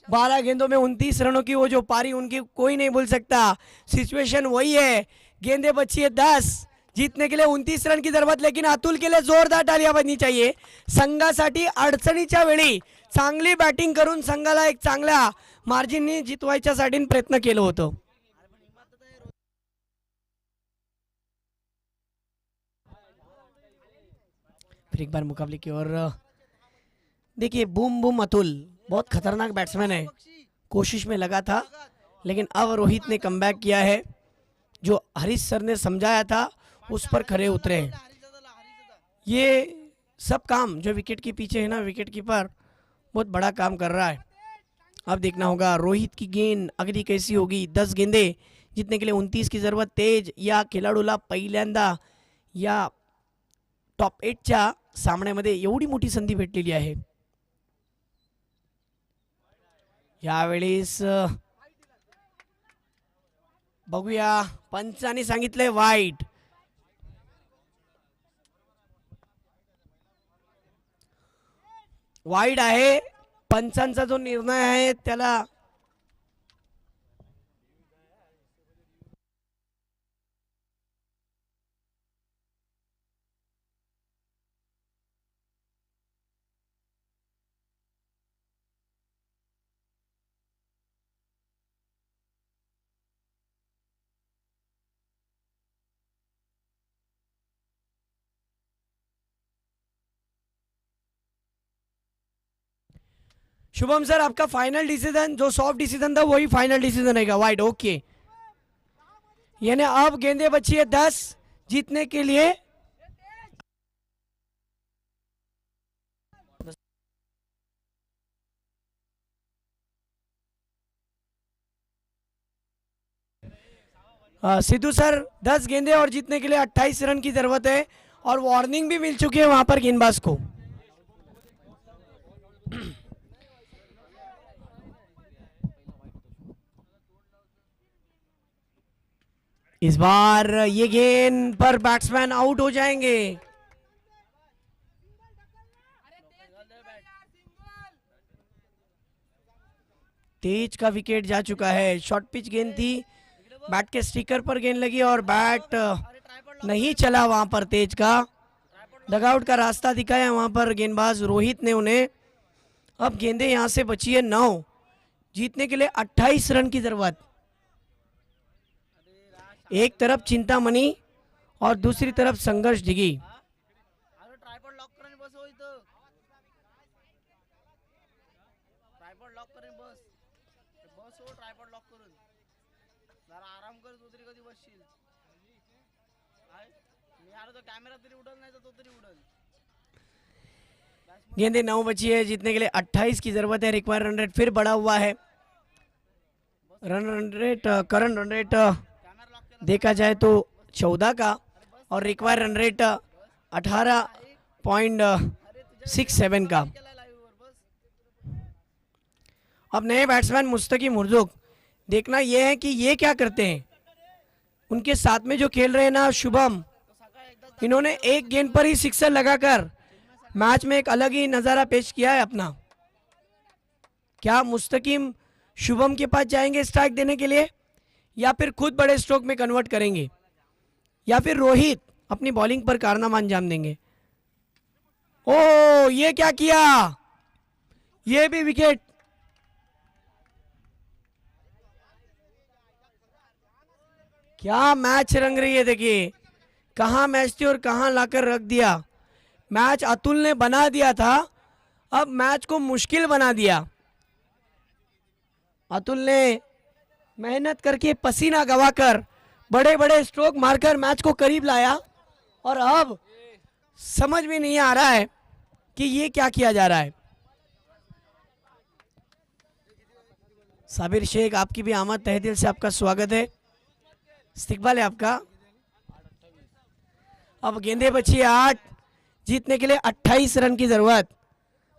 12 गेंदों में 29 रनों की वो जो पारी उनकी कोई नहीं भूल सकता। सिचुएशन वही है, गेंदे बची है 10, जीतने के लिए 29 रन की जरूरत, लेकिन अतुल के लिए जोरदार टाळ्या वाजनी चाहिए। संघासाठी अडचणीच्या वेळी चांगली बॅटिंग करून संघाला एक चांगल्या मार्जिननी जितवायच्यासाठी प्रयत्न केलं होतं। फिर एक बार मुकाबले की ओर देखिए, बूम बूम अतुल बहुत खतरनाक बैट्समैन है, कोशिश में लगा था, लेकिन अब रोहित ने कमबैक किया है। जो हरीश सर ने समझाया था उस पर खरे उतरे हैं। ये सब काम जो विकेट के पीछे है ना, विकेट कीपर बहुत बड़ा काम कर रहा है। अब देखना होगा रोहित की गेंद अगली कैसी होगी। 10 गेंदे जीतने के लिए 29 की जरूरत। तेज या खिलाडूला पहिल्यांदा या टॉप 8च्या सामन्यामध्ये एवढी मोठी संधी भेटलेली आहे। यावेळेस बघूया, पंचांनी सांगितले वाईट। वाईड आहे, पंचांचा जो निर्णय आहे त्याला शुभम सर, आपका फाइनल डिसीजन जो सॉफ्ट डिसीजन था वही फाइनल डिसीजन रहेगा। Wide, okay. यानी अब गेंदे बची है 10 जीतने के लिए। सिद्धू सर, 10 गेंदे और जीतने के लिए 28 रन की जरूरत है, और वार्निंग भी मिल चुकी है वहां पर गेंदबाज को। इस बार ये गेंद पर बैट्समैन आउट हो जाएंगे। तेज का विकेट जा चुका है। शॉर्ट पिच गेंद थी, बैट के स्टिकर पर गेंद लगी और बैट नहीं चला वहां पर। तेज का डगआउट का रास्ता दिखाया वहां पर गेंदबाज रोहित ने उन्हें। अब गेंदे यहां से बची है 9, जीतने के लिए 28 रन की जरूरत। एक तरफ चिंतामणि और दूसरी तरफ संघर्ष दिगी। गेंदे 9 बची है, जीतने के लिए 28 की जरूरत है। रिक्वायर रन रेट फिर बढ़ा हुआ है। Run rate, current run rate देखा जाए तो 14 का, और रिक्वायर रन रेट 18.67 का। अब नए बैट्समैन मुस्तकीम उर्जुक, देखना यह है कि ये क्या करते हैं। उनके साथ में जो खेल रहे हैं ना शुभम, इन्होंने एक गेंद पर ही सिक्सर लगाकर मैच में एक अलग ही नजारा पेश किया है अपना। क्या मुस्तकीम शुभम के पास जाएंगे स्ट्राइक देने के लिए, या फिर खुद बड़े स्ट्रोक में कन्वर्ट करेंगे, या फिर रोहित अपनी बॉलिंग पर कारनामा अंजाम देंगे। ओ, ये क्या किया, ये भी विकेट। क्या मैच रंग रही है, देखिए कहां मैच थी और कहां लाकर रख दिया। मैच अतुल ने बना दिया था, अब मैच को मुश्किल बना दिया। अतुल ने मेहनत करके पसीना गवाकर बड़े बड़े स्ट्रोक मारकर मैच को करीब लाया, और अब समझ में नहीं आ रहा है कि ये क्या किया जा रहा है। साबिर शेख, आपकी भी आमद तहे दिल से आपका स्वागत है, इस्तकबाल है आपका। अब गेंदे बची 8, जीतने के लिए 28 रन की जरूरत।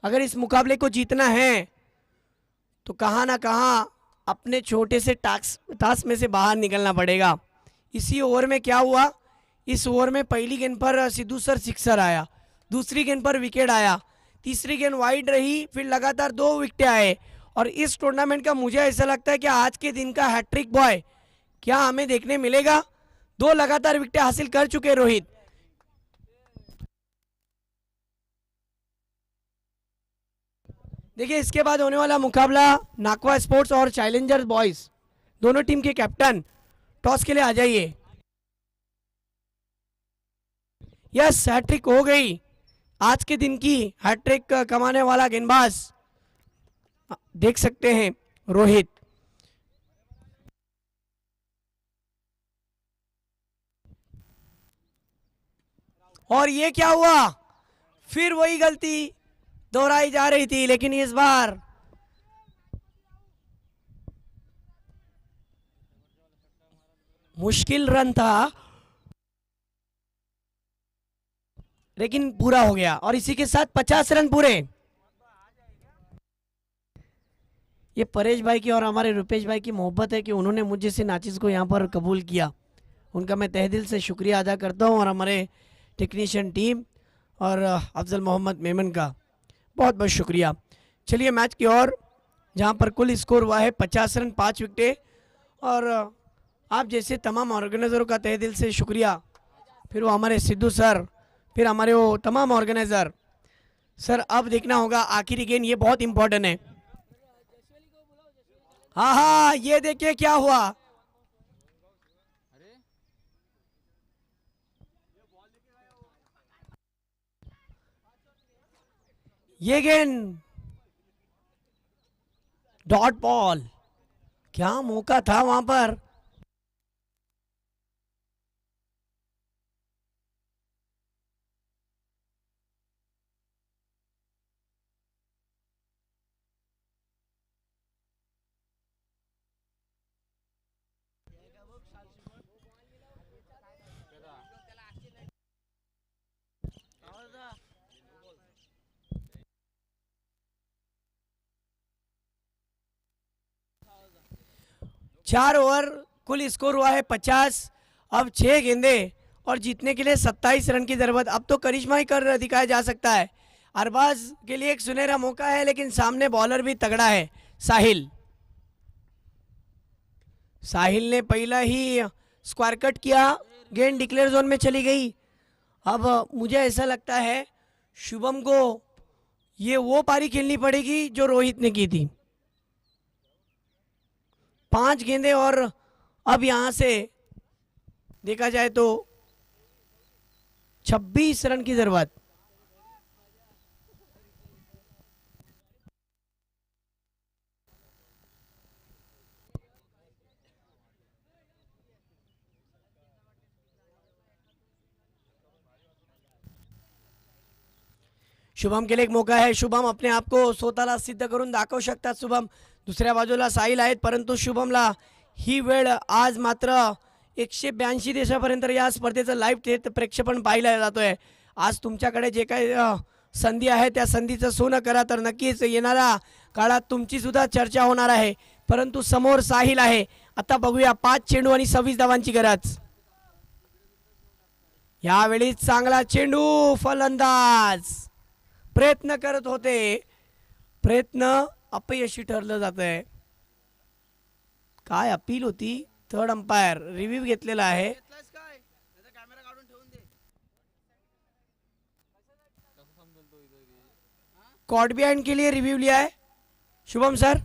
अगर इस मुकाबले को जीतना है तो कहां ना कहां अपने छोटे से टास्क में से बाहर निकलना पड़ेगा। इसी ओवर में क्या हुआ, इस ओवर में पहली गेंद पर सिद्धू सर सिक्सर आया, दूसरी गेंद पर विकेट आया, तीसरी गेंद वाइड रही, फिर लगातार 2 विकेटें आए, और इस टूर्नामेंट का मुझे ऐसा लगता है कि आज के दिन का हैट्रिक बॉय क्या हमें देखने मिलेगा। 2 लगातार विकेटें हासिल कर चुके रोहित। देखिए इसके बाद होने वाला मुकाबला नाकवा स्पोर्ट्स और चैलेंजर्स बॉयज, दोनों टीम के कैप्टन टॉस के लिए आ जाइए। यस, हैट्रिक हो गई। आज के दिन की हैट्रिक कमाने वाला गेंदबाज देख सकते हैं रोहित। और ये क्या हुआ, फिर वही गलती दोहराई जा रही थी, लेकिन इस बार मुश्किल रन था लेकिन पूरा हो गया और इसी के साथ 50 रन पूरे। ये परेश भाई की और हमारे रुपेश भाई की मोहब्बत है कि उन्होंने मुझ जैसे नाचिस को यहाँ पर कबूल किया। उनका मैं तहे दिल से शुक्रिया अदा करता हूँ और हमारे टेक्नीशियन टीम और अफजल मोहम्मद मेमन का बहुत बहुत शुक्रिया। चलिए मैच की ओर, जहाँ पर कुल स्कोर हुआ है 50 रन 5 विकेटें। और आप जैसे तमाम ऑर्गेनाइज़रों का तहे दिल से शुक्रिया। फिर वो हमारे सिद्धू सर, फिर हमारे वो तमाम ऑर्गेनाइज़र सर। अब देखना होगा आखिरी गेंद, ये बहुत इंपॉर्टेंट है। हाँ हाँ, ये देखिए क्या हुआ। ये गेंद डॉट बॉल, क्या मौका था वहां पर। चार ओवर, कुल स्कोर हुआ है 50। अब 6 गेंदे और जीतने के लिए 27 रन की जरूरत। अब तो करिश्मा ही कर दिखाया जा सकता है। अरबाज के लिए एक सुनहरा मौका है, लेकिन सामने बॉलर भी तगड़ा है साहिल। साहिल ने पहला ही स्क्वायर कट किया, गेंद डिक्लेयर जोन में चली गई। अब मुझे ऐसा लगता है शुभम को ये वो पारी खेलनी पड़ेगी जो रोहित ने की थी। 5 गेंदे और अब यहां से देखा जाए तो 26 रन की जरूरत। शुभम के लिए एक मौका है, शुभम अपने आप को स्वतःला सिद्ध करून दाखवू शकतात शुभम। दुसऱ्या बाजूला साहिल आहेत, परंतु शुभमला ही वेळ आज मात्र 182 देशापर्यंत या स्पर्धेचं लाईव्ह थेट प्रेक्षेपण पाहिलं जातोय। आज तुमच्याकडे जे काही संधी आहे त्या संधीचं सोनं करा, तर नक्कीच येणाऱ्या काळात तुमची सुद्धा चर्चा होणार आहे। परंतु समोर साहिल आहे। आता बघूया 5 चेंडू आणि 26 धावांची गरज। यावेळी चांगला चेंडू, फलंदाज प्रयत्न करत होते, प्रयत्न अपयशी ठरलं जात आहे। काय अपील होती, थर्ड अंपायर रिव्ह्यू घेतलेला आहे। कॉट बिहाइंड के लिए रिव्यू लिया है शुभम सर।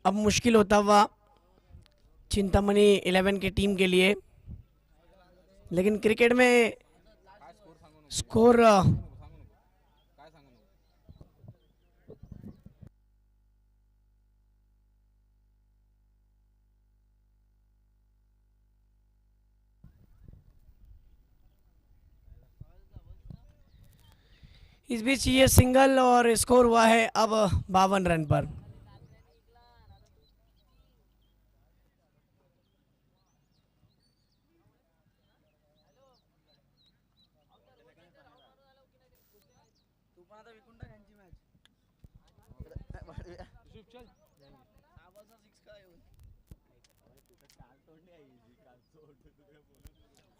अब मुश्किल होता हुआ चिंतामणि 11 की टीम के लिए, लेकिन क्रिकेट में स्कोर इस बीच ये सिंगल और स्कोर हुआ है अब 52 रन पर।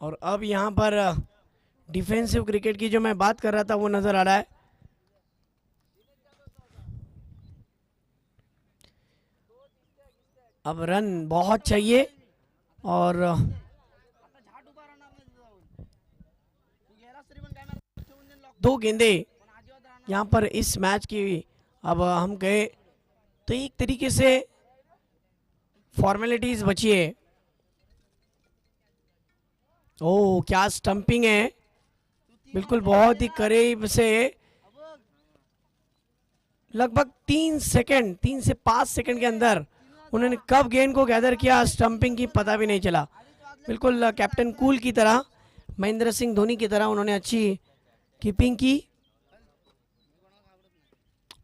और अब यहाँ पर डिफेंसिव क्रिकेट की जो मैं बात कर रहा था वो नजर आ रहा है। अब रन बहुत चाहिए और दो गेंदे यहाँ पर इस मैच की अब हम गए तो एक तरीके से फॉर्मेलिटीज बची है। ओह क्या स्टंपिंग है, बिल्कुल बहुत ही करीब से, लगभग 3 सेकंड, 3 से 5 सेकंड के अंदर उन्होंने कब गेंद को गैदर किया स्टंपिंग की पता भी नहीं चला। बिल्कुल कैप्टन कूल की तरह, महेंद्र सिंह धोनी की तरह उन्होंने अच्छी कीपिंग की।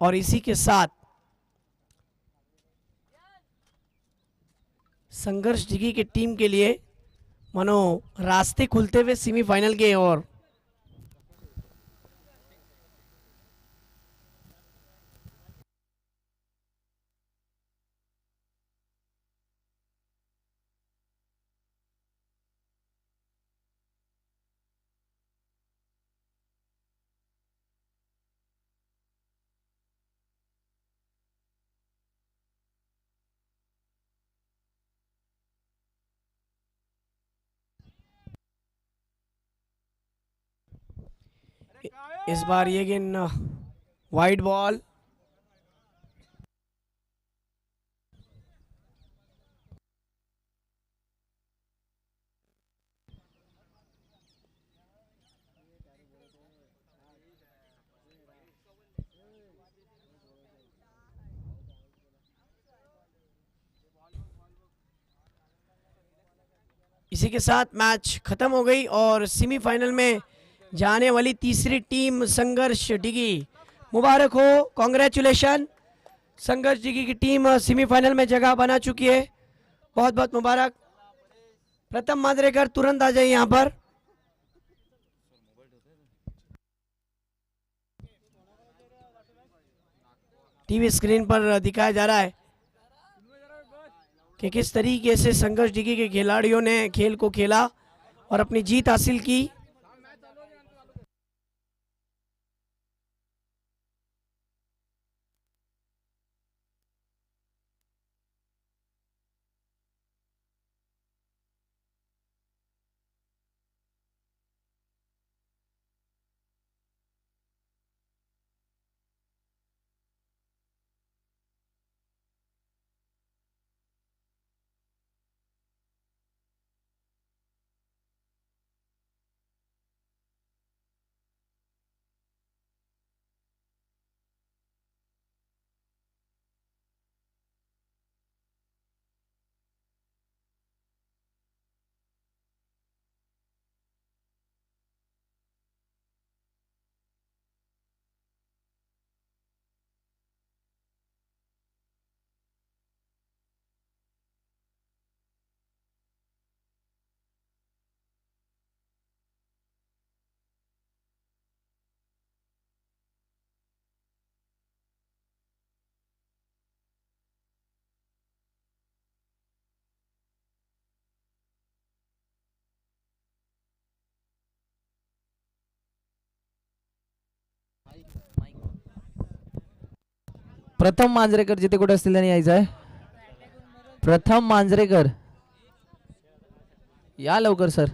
और इसी के साथ संघर्ष डिगी की टीम के लिए मानो रास्ते खुलते हुए सेमीफाइनल के ओर। इस बार ये गेंद वाइड बॉल, इसी के साथ मैच खत्म हो गई और सेमीफाइनल में जाने वाली तीसरी टीम संघर्ष डिगी। मुबारक हो, कॉन्ग्रेचुलेशन, संघर्ष डिगी की टीम सेमीफाइनल में जगह बना चुकी है, बहुत बहुत मुबारक। प्रथम मांजरेकर तुरंत आ जाइए यहाँ पर। टीवी स्क्रीन पर दिखाया जा रहा है कि किस तरीके से संघर्ष डिगी के खिलाड़ियों ने खेल को खेला और अपनी जीत हासिल की। प्रथम मांजरेकर जिथे कुठे असतील त्यांनी यायचं आहे. प्रथम मांजरेकर या लवकर सर.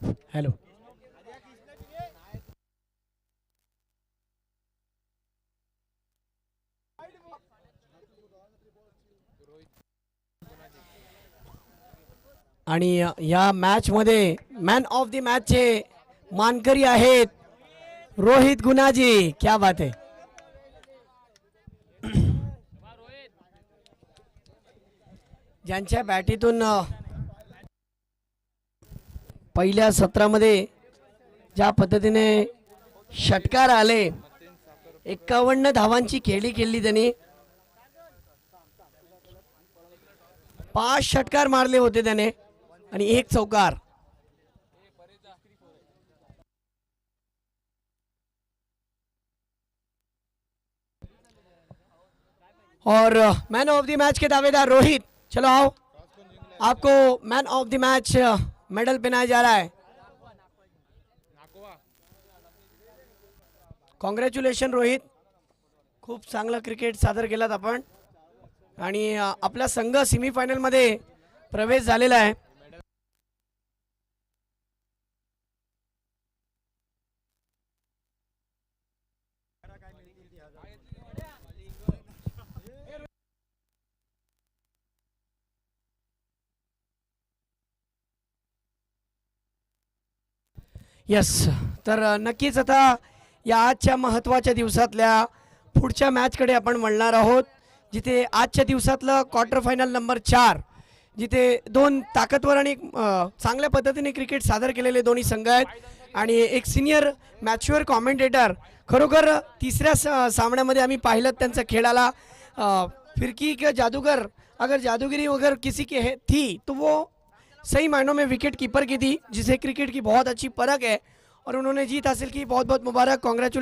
हेलो। आणि या मॅच मध्ये मॅन ऑफ द मॅच चे मानकरी आहेत रोहित गुणाजी. क्या बात आहे. ज्यांच्या बॅटीतून पहिल्या सत्रामध्ये ज्या पद्धतीने षटकार आले, 51 धावांची खेळी केली त्यांनी. 5 षटकार मारले होते त्याने आणि 1 चौकार. और मैन ऑफ द मैच के दावेदार रोहित, चलो आओ, आपको man of the match medal पहनाया जा रहा है. कॉंग्रॅच्युलेशन रोहित, खूप चांगलं क्रिकेट सादर केलात आपण आणि आपला संघ सेमीफायनल मध्ये प्रवेश झालेला आहे. यस, तर नक्कीच आता या आजच्या महत्त्वाच्या दिवसातल्या पुढच्या मॅचकडे आपण वळणार आहोत, जिथे आजच्या दिवसातलं क्वार्टर फायनल नंबर 4, जिथे 2 ताकदवर आणि चांगल्या पद्धतीने क्रिकेट सादर केलेले दोन्ही संघ आहेत आणि एक सिनियर मॅच्युअर कॉमेंटेटर. खरोखर तिसऱ्या सामन्यामध्ये आम्ही पाहिलं त्यांचा खेळाला फिरकी का जादूगर, अगर जादूगिरी अगर किसी के है थी तो वो सही मायनों में विकेट कीपर की थी, जिसे क्रिकेट की बहुत अच्छी परख है और उन्होंने जीत हासिल की. बहुत बहुत मुबारक, कांग्रेचुलेशन.